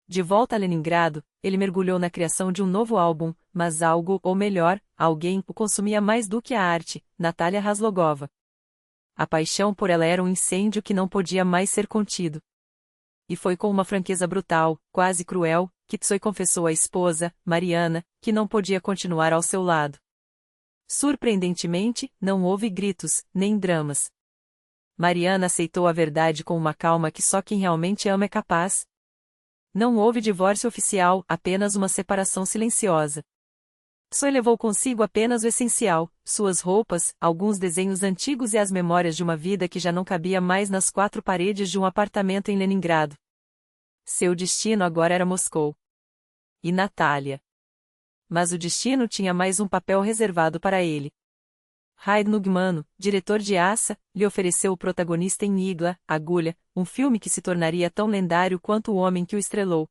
De volta a Leningrado, ele mergulhou na criação de um novo álbum, mas algo, ou melhor, alguém, o consumia mais do que a arte, Natalia Razlogova. A paixão por ela era um incêndio que não podia mais ser contido. E foi com uma franqueza brutal, quase cruel, que Tsoi confessou à esposa, Mariana, que não podia continuar ao seu lado. Surpreendentemente, não houve gritos, nem dramas. Mariana aceitou a verdade com uma calma que só quem realmente ama é capaz. Não houve divórcio oficial, apenas uma separação silenciosa. Tsoi levou consigo apenas o essencial, suas roupas, alguns desenhos antigos e as memórias de uma vida que já não cabia mais nas quatro paredes de um apartamento em Leningrado. Seu destino agora era Moscou. E Natália. Mas o destino tinha mais um papel reservado para ele. Raid Nugmano, diretor de Assa, lhe ofereceu o protagonista em Igla, Agulha, um filme que se tornaria tão lendário quanto o homem que o estrelou.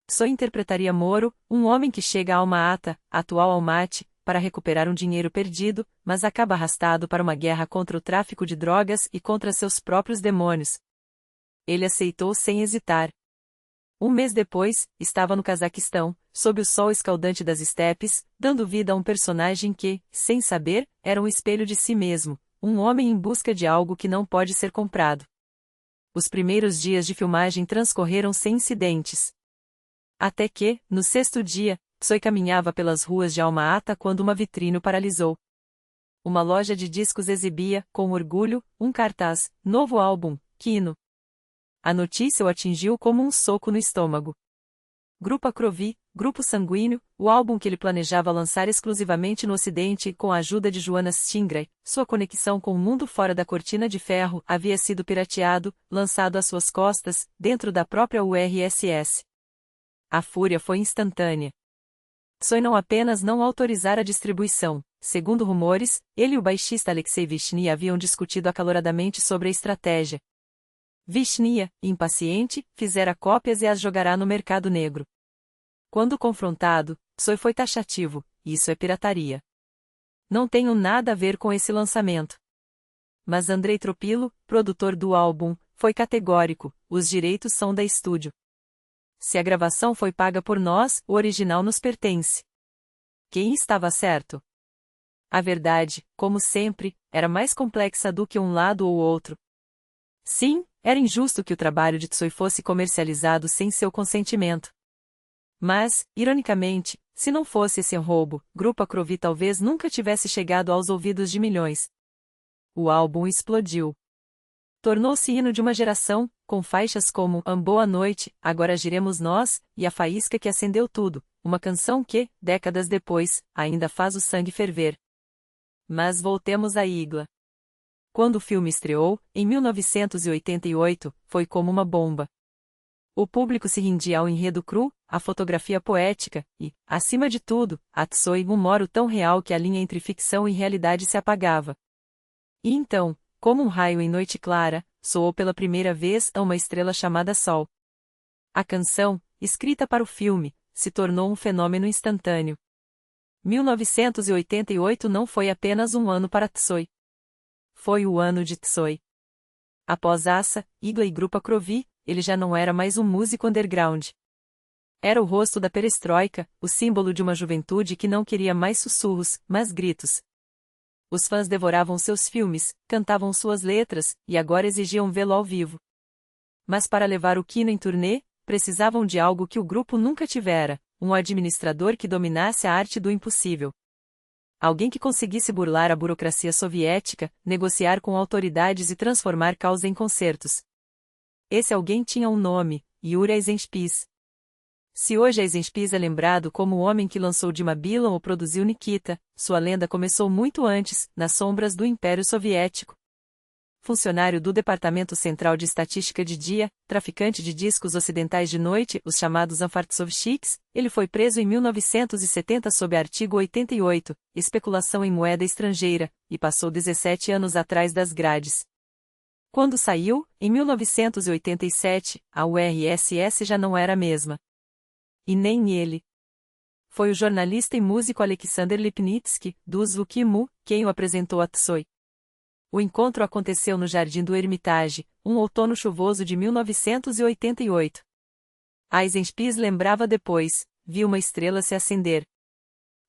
Tsoi interpretaria Moro, um homem que chega a Alma-Ata, atual Almaty, para recuperar um dinheiro perdido, mas acaba arrastado para uma guerra contra o tráfico de drogas e contra seus próprios demônios. Ele aceitou sem hesitar. Um mês depois, estava no Cazaquistão, sob o sol escaldante das estepes, dando vida a um personagem que, sem saber, era um espelho de si mesmo, um homem em busca de algo que não pode ser comprado. Os primeiros dias de filmagem transcorreram sem incidentes. Até que, no sexto dia, Tsoi caminhava pelas ruas de Alma-Ata quando uma vitrine o paralisou. Uma loja de discos exibia, com orgulho, um cartaz, novo álbum, Kino. A notícia o atingiu como um soco no estômago. Grupo Crovi, Grupo Sanguíneo, o álbum que ele planejava lançar exclusivamente no Ocidente com a ajuda de Joanna Stingray, sua conexão com o mundo fora da cortina de ferro havia sido pirateado, lançado às suas costas, dentro da própria URSS. A fúria foi instantânea. Tsoi não apenas não autorizara a distribuição, segundo rumores, ele e o baixista Alexei Vishny haviam discutido acaloradamente sobre a estratégia. Vishny, impaciente, fizera cópias e as jogará no mercado negro. Quando confrontado, Tsoi foi taxativo: isso é pirataria. Não tenho nada a ver com esse lançamento. Mas Andrei Tropilo, produtor do álbum, foi categórico: os direitos são da estúdio. Se a gravação foi paga por nós, o original nos pertence. Quem estava certo? A verdade, como sempre, era mais complexa do que um lado ou outro. Sim, era injusto que o trabalho de Tsoi fosse comercializado sem seu consentimento. Mas, ironicamente, se não fosse esse roubo, Grupo Crovi talvez nunca tivesse chegado aos ouvidos de milhões. O álbum explodiu. Tornou-se hino de uma geração, com faixas como Boa Noite, Agora Giremos Nós, e A Faísca que Acendeu Tudo, uma canção que, décadas depois, ainda faz o sangue ferver. Mas voltemos à Igla. Quando o filme estreou, em 1988, foi como uma bomba. O público se rendia ao enredo cru, à fotografia poética, e, acima de tudo, a Tsoi, um humor tão real que a linha entre ficção e realidade se apagava. E então, como um raio em noite clara, soou pela primeira vez a uma estrela chamada Sol. A canção, escrita para o filme, se tornou um fenômeno instantâneo. 1988 não foi apenas um ano para Tsoi. Foi o ano de Tsoi. Após Asa, Igla e Grupa Krovi, ele já não era mais um músico underground. Era o rosto da perestroika, o símbolo de uma juventude que não queria mais sussurros, mas gritos. Os fãs devoravam seus filmes, cantavam suas letras, e agora exigiam vê-lo ao vivo. Mas para levar o Kino em turnê, precisavam de algo que o grupo nunca tivera, um administrador que dominasse a arte do impossível. Alguém que conseguisse burlar a burocracia soviética, negociar com autoridades e transformar caos em concertos. Esse alguém tinha um nome, Yuri Eisenspitz. Se hoje Eisenspitz é lembrado como o homem que lançou Dima Bilan ou produziu Nikita, sua lenda começou muito antes, nas sombras do Império Soviético. Funcionário do Departamento Central de Estatística de dia, traficante de discos ocidentais de noite, os chamados Anfartsovchiks, ele foi preso em 1970 sob artigo 88, especulação em moeda estrangeira, e passou 17 anos atrás das grades. Quando saiu, em 1987, a URSS já não era a mesma. E nem ele. Foi o jornalista e músico Alexander Lipnitsky, do Zvuki-Mu, quem o apresentou a Tsoi. O encontro aconteceu no Jardim do Hermitage, um outono chuvoso de 1988. Eisenspitz lembrava depois, viu uma estrela se acender.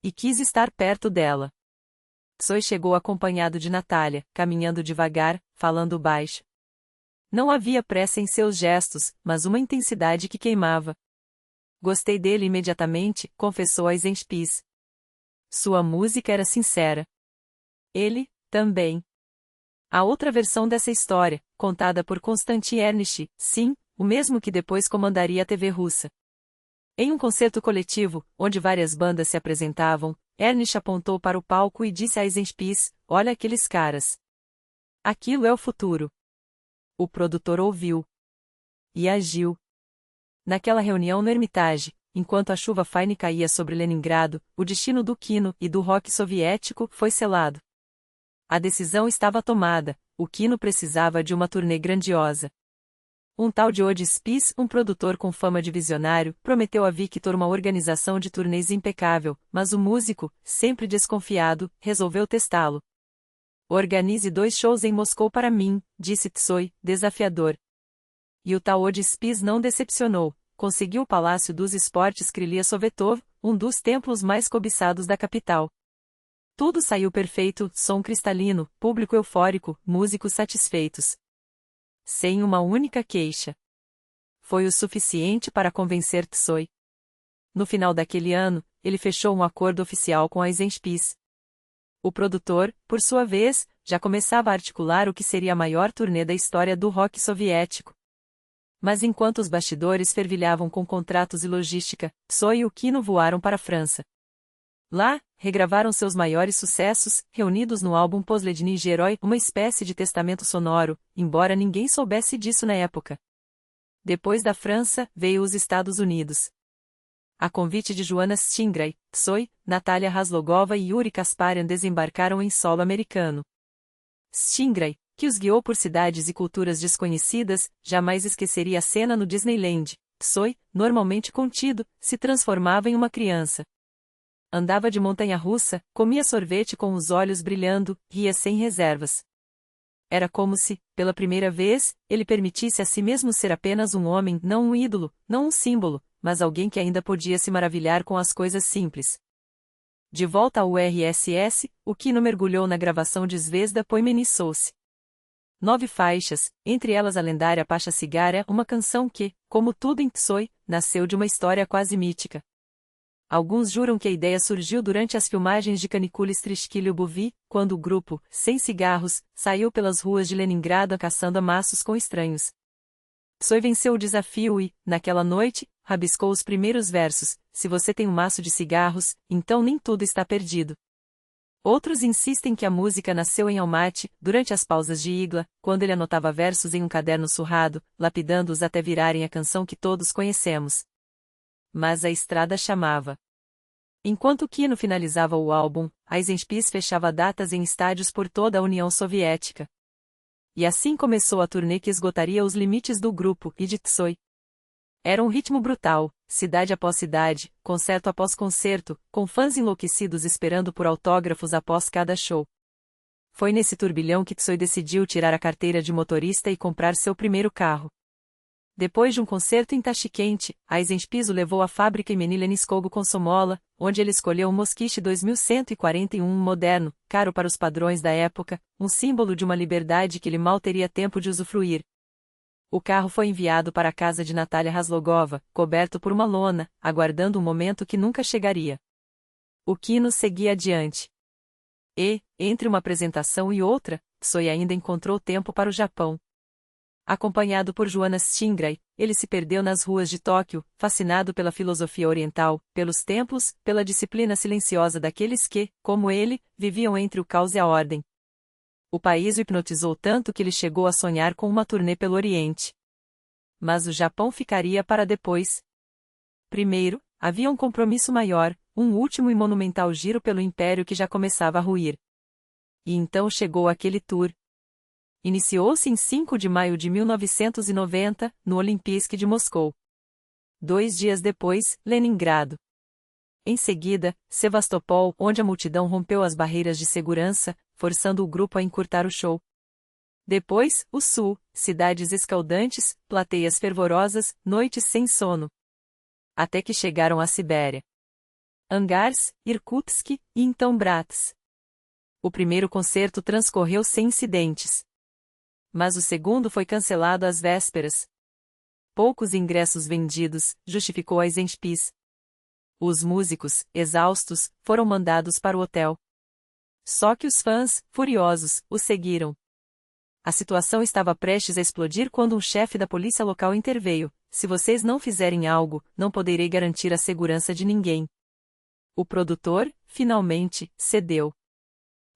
E quis estar perto dela. Tsoi chegou acompanhado de Natália, caminhando devagar, falando baixo. Não havia pressa em seus gestos, mas uma intensidade que queimava. Gostei dele imediatamente, confessou Eisenspitz. Sua música era sincera. Ele, também. A outra versão dessa história, contada por Konstantin Ernst, sim, o mesmo que depois comandaria a TV russa. Em um concerto coletivo, onde várias bandas se apresentavam, Ernst apontou para o palco e disse a Eisenspitz, olha aqueles caras. Aquilo é o futuro. O produtor ouviu. E agiu. Naquela reunião no Hermitage, enquanto a chuva fine caía sobre Leningrado, o destino do Kino e do rock soviético foi selado. A decisão estava tomada, o Kino precisava de uma turnê grandiosa. Um tal de Odi Spitz, um produtor com fama de visionário, prometeu a Victor uma organização de turnês impecável, mas o músico, sempre desconfiado, resolveu testá-lo. Organize 2 shows em Moscou para mim, disse Tsoi, desafiador. E o tal Odi Spitz não decepcionou, conseguiu o Palácio dos Esportes Krylia Sovetov, um dos templos mais cobiçados da capital. Tudo saiu perfeito, som cristalino, público eufórico, músicos satisfeitos. Sem uma única queixa. Foi o suficiente para convencer Tsoi. No final daquele ano, ele fechou um acordo oficial com Eisenspitz. O produtor, por sua vez, já começava a articular o que seria a maior turnê da história do rock soviético. Mas enquanto os bastidores fervilhavam com contratos e logística, Tsoi e o Kino voaram para a França. Lá, regravaram seus maiores sucessos, reunidos no álbum Posledny Heroi, uma espécie de testamento sonoro, embora ninguém soubesse disso na época. Depois da França, veio os Estados Unidos. A convite de Joanna Stingray, Tsoi, Natalia Razlogova e Yuri Kasparian desembarcaram em solo americano. Stingray, que os guiou por cidades e culturas desconhecidas, jamais esqueceria a cena no Disneyland. Tsoi, normalmente contido, se transformava em uma criança. Andava de montanha-russa, comia sorvete com os olhos brilhando, ria sem reservas. Era como se, pela primeira vez, ele permitisse a si mesmo ser apenas um homem, não um ídolo, não um símbolo, mas alguém que ainda podia se maravilhar com as coisas simples. De volta ao URSS, o Kino mergulhou na gravação de Zvezda Poimenisouse. 9 faixas, entre elas a lendária Pacha Cigara, uma canção que, como tudo em Tsoi, nasceu de uma história quase mítica. Alguns juram que a ideia surgiu durante as filmagens de Canicule Strishki Lyubovi, quando o grupo, sem cigarros, saiu pelas ruas de Leningrado caçando amassos com estranhos. Tsoi venceu o desafio e, naquela noite, rabiscou os primeiros versos: se você tem um maço de cigarros, então nem tudo está perdido. Outros insistem que a música nasceu em Almaty, durante as pausas de Igla, quando ele anotava versos em um caderno surrado, lapidando-os até virarem a canção que todos conhecemos. Mas a estrada chamava. Enquanto Kino finalizava o álbum, Eisenspitz fechava datas em estádios por toda a União Soviética. E assim começou a turnê que esgotaria os limites do grupo e de Tsoi. Era um ritmo brutal, cidade após cidade, concerto após concerto, com fãs enlouquecidos esperando por autógrafos após cada show. Foi nesse turbilhão que Tsuyu decidiu tirar a carteira de motorista e comprar seu primeiro carro. Depois de um concerto em Tashkent, Eisenspies o levou à fábrica em Menileniskogo Komsomola, onde ele escolheu um Moskvich 2141 moderno, caro para os padrões da época, um símbolo de uma liberdade que ele mal teria tempo de usufruir. O carro foi enviado para a casa de Natalia Razlogova, coberto por uma lona, aguardando um momento que nunca chegaria. O Kino seguia adiante. E, entre uma apresentação e outra, Tsuyu ainda encontrou tempo para o Japão. Acompanhado por Joanna Stingray, ele se perdeu nas ruas de Tóquio, fascinado pela filosofia oriental, pelos templos, pela disciplina silenciosa daqueles que, como ele, viviam entre o caos e a ordem. O país o hipnotizou tanto que ele chegou a sonhar com uma turnê pelo Oriente. Mas o Japão ficaria para depois. Primeiro, havia um compromisso maior, um último e monumental giro pelo império que já começava a ruir. E então chegou aquele tour. Iniciou-se em 5 de maio de 1990, no Olympique de Moscou. 2 dias depois, Leningrado. Em seguida, Sevastopol, onde a multidão rompeu as barreiras de segurança, forçando o grupo a encurtar o show. Depois, o Sul, cidades escaldantes, plateias fervorosas, noites sem sono. Até que chegaram à Sibéria. Angars, Irkutsk, e então Bratsk. O primeiro concerto transcorreu sem incidentes. Mas o segundo foi cancelado às vésperas. Poucos ingressos vendidos, justificou Eisenspies. Os músicos, exaustos, foram mandados para o hotel. Só que os fãs, furiosos, o seguiram. A situação estava prestes a explodir quando um chefe da polícia local interveio: "Se vocês não fizerem algo, não poderei garantir a segurança de ninguém." O produtor, finalmente, cedeu.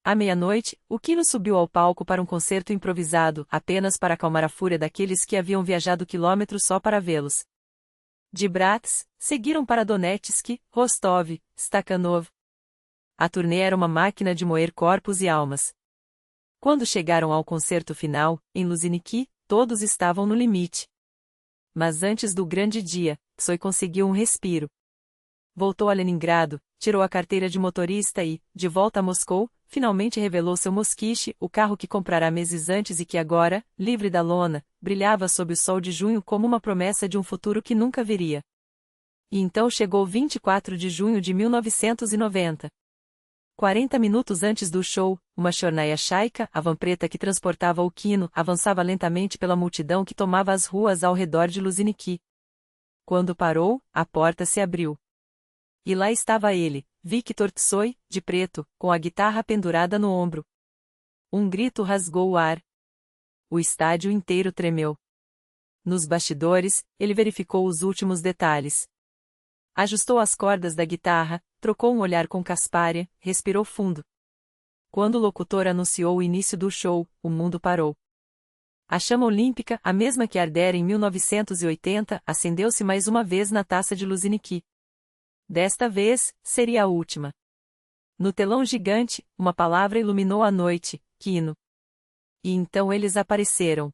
À meia-noite, o Kino subiu ao palco para um concerto improvisado, apenas para acalmar a fúria daqueles que haviam viajado quilômetros só para vê-los. De Bratsk, seguiram para Donetsk, Rostov, Stakhanov. A turnê era uma máquina de moer corpos e almas. Quando chegaram ao concerto final, em Luzhniki, todos estavam no limite. Mas antes do grande dia, Tsuyu conseguiu um respiro. Voltou a Leningrado, tirou a carteira de motorista e, de volta a Moscou, finalmente revelou seu Moskvich, o carro que comprara meses antes e que agora, livre da lona, brilhava sob o sol de junho como uma promessa de um futuro que nunca viria. E então chegou 24 de junho de 1990. 40 minutos antes do show, uma Chornaia Chaika, a van preta que transportava o Kino, avançava lentamente pela multidão que tomava as ruas ao redor de Luzhniki. Quando parou, a porta se abriu. E lá estava ele, Viktor Tsuyu, de preto, com a guitarra pendurada no ombro. Um grito rasgou o ar. O estádio inteiro tremeu. Nos bastidores, ele verificou os últimos detalhes. Ajustou as cordas da guitarra, trocou um olhar com Kasparya, respirou fundo. Quando o locutor anunciou o início do show, o mundo parou. A chama olímpica, a mesma que ardera em 1980, acendeu-se mais uma vez na taça de Luzhniki. Desta vez, seria a última. No telão gigante, uma palavra iluminou a noite: Kino. E então eles apareceram.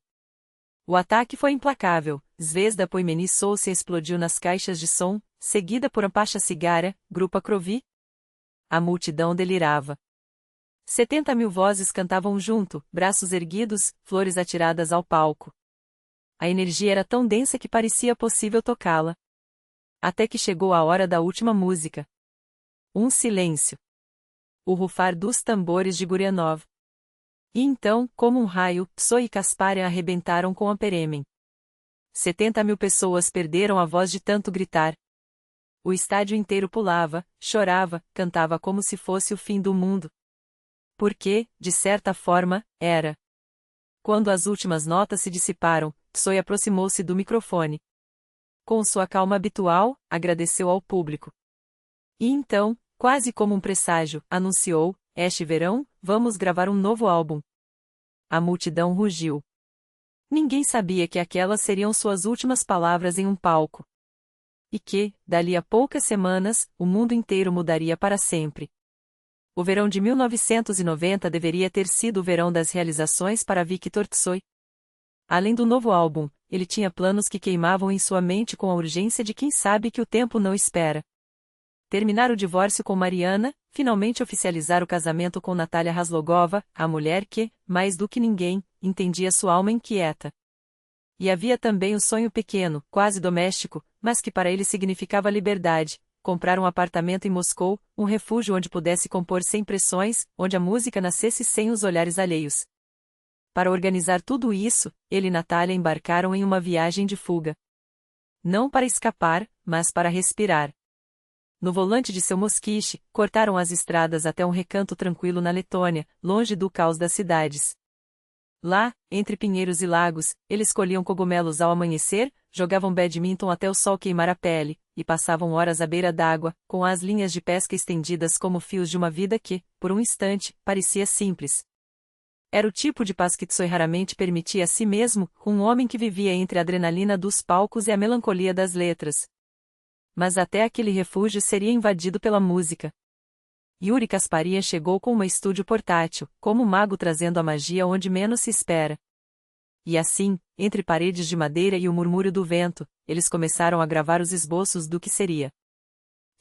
O ataque foi implacável. Zvezda Poimeni Soucia explodiu nas caixas de som, seguida por Ampasha Cigara, Grupa Krovi. A multidão delirava. 70.000 vozes cantavam junto, braços erguidos, flores atiradas ao palco. A energia era tão densa que parecia possível tocá-la. Até que chegou a hora da última música. Um silêncio. O rufar dos tambores de Gurianov. E então, como um raio, Tsuyu e Kasparya arrebentaram com Amperemen. 70.000 pessoas perderam a voz de tanto gritar. O estádio inteiro pulava, chorava, cantava como se fosse o fim do mundo. Porque, de certa forma, era. Quando as últimas notas se dissiparam, Tsuyu aproximou-se do microfone. Com sua calma habitual, agradeceu ao público. E então, quase como um presságio, anunciou: "Este verão, vamos gravar um novo álbum." A multidão rugiu. Ninguém sabia que aquelas seriam suas últimas palavras em um palco. E que, dali a poucas semanas, o mundo inteiro mudaria para sempre. O verão de 1990 deveria ter sido o verão das realizações para Viktor Tsuyu. Além do novo álbum, ele tinha planos que queimavam em sua mente com a urgência de quem sabe que o tempo não espera. Terminar o divórcio com Mariana, finalmente oficializar o casamento com Natália Razlogova, a mulher que, mais do que ninguém, entendia sua alma inquieta. E havia também o sonho pequeno, quase doméstico, mas que para ele significava liberdade: comprar um apartamento em Moscou, um refúgio onde pudesse compor sem pressões, onde a música nascesse sem os olhares alheios. Para organizar tudo isso, ele e Natália embarcaram em uma viagem de fuga. Não para escapar, mas para respirar. No volante de seu Mosquiche, cortaram as estradas até um recanto tranquilo na Letônia, longe do caos das cidades. Lá, entre pinheiros e lagos, eles colhiam cogumelos ao amanhecer, jogavam badminton até o sol queimar a pele, e passavam horas à beira d'água, com as linhas de pesca estendidas como fios de uma vida que, por um instante, parecia simples. Era o tipo de paz que Tsoi raramente permitia a si mesmo, um homem que vivia entre a adrenalina dos palcos e a melancolia das letras. Mas até aquele refúgio seria invadido pela música. Yuri Kasparian chegou com uma estúdio portátil, como um mago trazendo a magia onde menos se espera. E assim, entre paredes de madeira e o murmúrio do vento, eles começaram a gravar os esboços do que seria.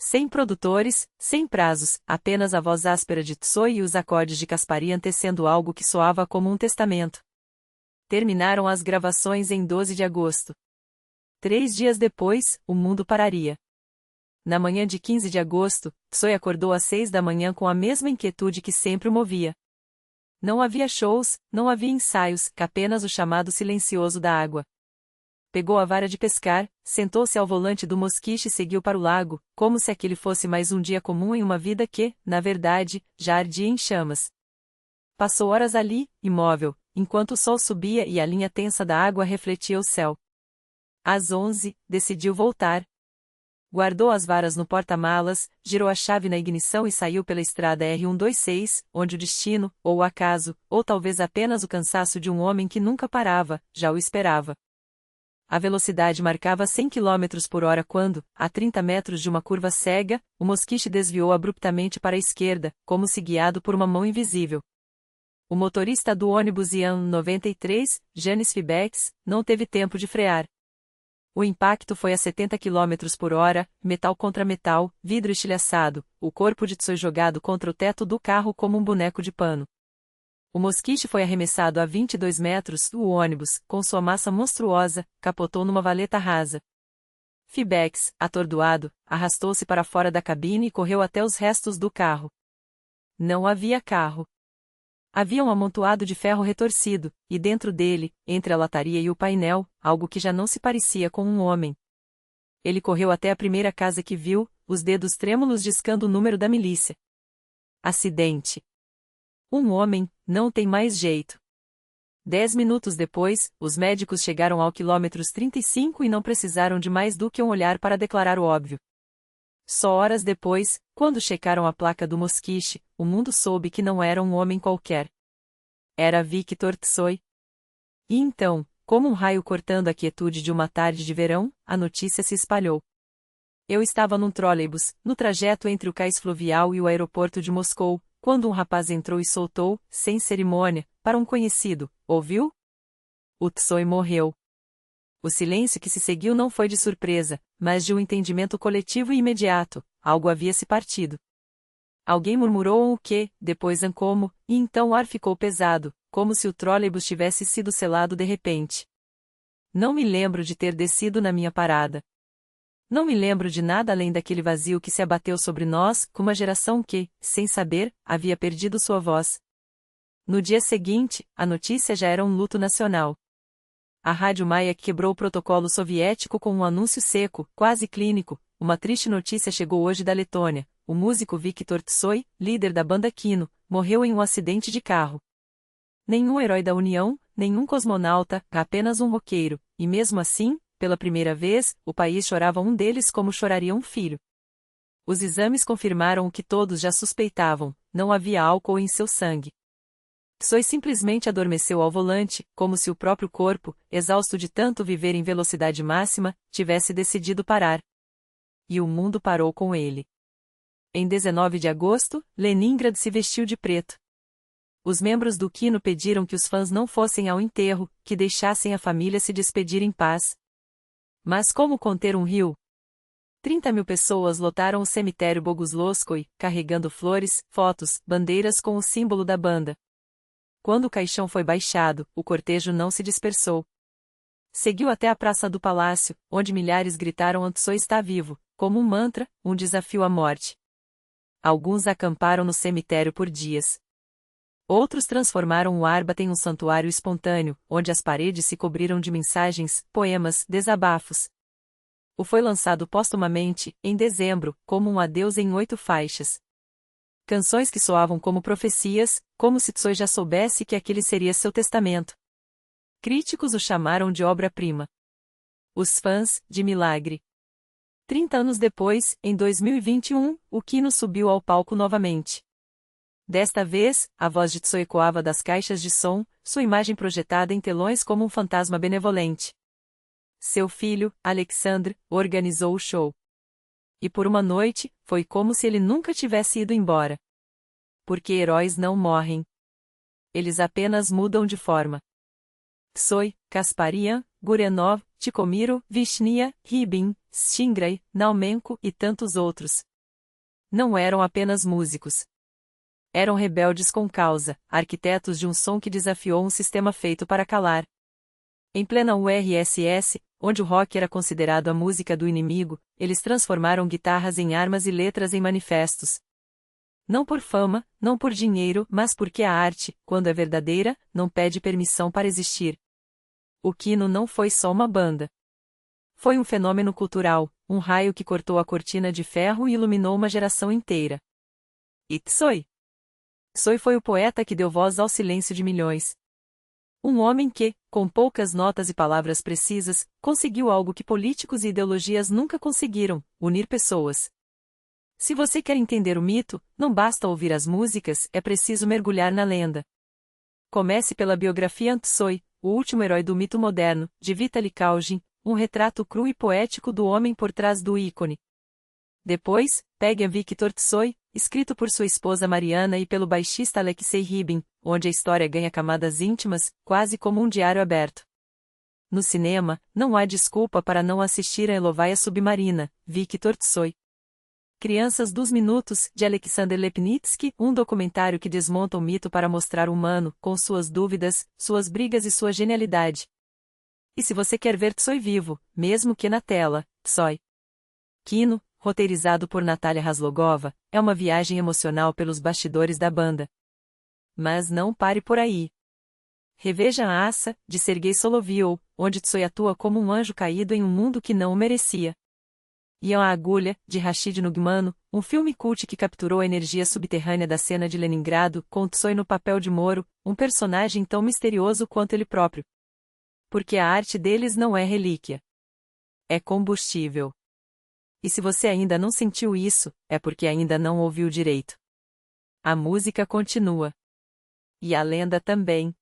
Sem produtores, sem prazos, apenas a voz áspera de Tsoi e os acordes de Kasparian tecendo algo que soava como um testamento. Terminaram as gravações em 12 de agosto. 3 dias depois, o mundo pararia. Na manhã de 15 de agosto, Tsoi acordou às 6 da manhã com a mesma inquietude que sempre o movia. Não havia shows, não havia ensaios, apenas o chamado silencioso da água. Pegou a vara de pescar, sentou-se ao volante do Mosquiche e seguiu para o lago, como se aquele fosse mais um dia comum em uma vida que, na verdade, já ardia em chamas. Passou horas ali, imóvel, enquanto o sol subia e a linha tensa da água refletia o céu. Às 11, decidiu voltar. Guardou as varas no porta-malas, girou a chave na ignição e saiu pela estrada R126, onde o destino, ou o acaso, ou talvez apenas o cansaço de um homem que nunca parava, já o esperava. A velocidade marcava 100 km por hora quando, a 30 metros de uma curva cega, o Mosquiche desviou abruptamente para a esquerda, como se guiado por uma mão invisível. O motorista do ônibus Ian 93, Janis Fibex, não teve tempo de frear. O impacto foi a 70 km por hora, metal contra metal, vidro estilhaçado, o corpo de Tsoi jogado contra o teto do carro como um boneco de pano. O Mosquiche foi arremessado a 22 metros, o ônibus, com sua massa monstruosa, capotou numa valeta rasa. Fibex, atordoado, arrastou-se para fora da cabine e correu até os restos do carro. Não havia carro. Havia um amontoado de ferro retorcido, e dentro dele, entre a lataria e o painel, algo que já não se parecia com um homem. Ele correu até a primeira casa que viu, os dedos trêmulos discando o número da milícia. Acidente. Um homem, não tem mais jeito. 10 minutos depois, os médicos chegaram ao quilômetros 35 e não precisaram de mais do que um olhar para declarar o óbvio. Só horas depois, quando checaram a placa do Mosquiche, o mundo soube que não era um homem qualquer. Era Victor Tsoi. E então, como um raio cortando a quietude de uma tarde de verão, a notícia se espalhou. Eu estava num trolleybus, no trajeto entre o cais fluvial e o aeroporto de Moscou, quando um rapaz entrou e soltou, sem cerimônia, para um conhecido: ouviu? O Tsoi morreu. O silêncio que se seguiu não foi de surpresa, mas de um entendimento coletivo e imediato: algo havia se partido. Alguém murmurou o que, depois como, e então o ar ficou pesado, como se o trolleybus tivesse sido selado de repente. Não me lembro de ter descido na minha parada. Não me lembro de nada além daquele vazio que se abateu sobre nós, com uma geração que, sem saber, havia perdido sua voz. No dia seguinte, a notícia já era um luto nacional. A Rádio Maia quebrou o protocolo soviético com um anúncio seco, quase clínico: uma triste notícia chegou hoje da Letônia. O músico Victor Tsoi, líder da banda Kino, morreu em um acidente de carro. Nenhum herói da União, nenhum cosmonauta, apenas um roqueiro, e mesmo assim, pela primeira vez, o país chorava um deles como choraria um filho. Os exames confirmaram o que todos já suspeitavam: não havia álcool em seu sangue. Tsoi simplesmente adormeceu ao volante, como se o próprio corpo, exausto de tanto viver em velocidade máxima, tivesse decidido parar. E o mundo parou com ele. Em 19 de agosto, Leningrad se vestiu de preto. Os membros do Kino pediram que os fãs não fossem ao enterro, que deixassem a família se despedir em paz. Mas como conter um rio? 30.000 pessoas lotaram o cemitério Boguslovskoye, carregando flores, fotos, bandeiras com o símbolo da banda. Quando o caixão foi baixado, o cortejo não se dispersou. Seguiu até a Praça do Palácio, onde milhares gritaram "Tsoi está vivo", como um mantra, um desafio à morte. Alguns acamparam no cemitério por dias. Outros transformaram o Arbat em um santuário espontâneo, onde as paredes se cobriram de mensagens, poemas, desabafos. O foi lançado póstumamente, em dezembro, como um adeus em 8 faixas. Canções que soavam como profecias, como se Tsoi já soubesse que aquele seria seu testamento. Críticos o chamaram de obra-prima. Os fãs, de milagre. 30 anos depois, em 2021, o Kino subiu ao palco novamente. Desta vez, a voz de Tsoi ecoava das caixas de som, sua imagem projetada em telões como um fantasma benevolente. Seu filho, Alexandre, organizou o show. E por uma noite, foi como se ele nunca tivesse ido embora. Porque heróis não morrem. Eles apenas mudam de forma. Tsoi, Kasparian, Gurenov, Tikhomiro, Vishnia, Rybin, Stingray, Naumenko e tantos outros. Não eram apenas músicos. Eram rebeldes com causa, arquitetos de um som que desafiou um sistema feito para calar. Em plena URSS, onde o rock era considerado a música do inimigo, eles transformaram guitarras em armas e letras em manifestos. Não por fama, não por dinheiro, mas porque a arte, quando é verdadeira, não pede permissão para existir. O Kino não foi só uma banda. Foi um fenômeno cultural, um raio que cortou a cortina de ferro e iluminou uma geração inteira. E Tsoi? Tsoi foi o poeta que deu voz ao silêncio de milhões. Um homem que, com poucas notas e palavras precisas, conseguiu algo que políticos e ideologias nunca conseguiram: unir pessoas. Se você quer entender o mito, não basta ouvir as músicas, é preciso mergulhar na lenda. Comece pela biografia Tsoi, o último herói do mito moderno, de Vitaly Kalgin, um retrato cru e poético do homem por trás do ícone. Depois, pegue a Viktor Tsoi, escrito por sua esposa Mariana e pelo baixista Alexei Rybin, onde a história ganha camadas íntimas, quase como um diário aberto. No cinema, não há desculpa para não assistir a Elovaia Submarina, Viktor Tsoi. Crianças dos Minutos, de Alexander Lepnitsky, um documentário que desmonta o mito para mostrar o humano, com suas dúvidas, suas brigas e sua genialidade. E se você quer ver Tsoi vivo, mesmo que na tela, Tsoi. Kino, roteirizado por Natalia Razlogova, é uma viagem emocional pelos bastidores da banda. Mas não pare por aí. Reveja a Assa, de Sergei Solovyov, onde Tsoi atua como um anjo caído em um mundo que não o merecia. E a Agulha, de Rashid Nugmano, um filme cult que capturou a energia subterrânea da cena de Leningrado, com Tsoi no papel de Moro, um personagem tão misterioso quanto ele próprio. Porque a arte deles não é relíquia. É combustível. E se você ainda não sentiu isso, é porque ainda não ouviu direito. A música continua. E a lenda também.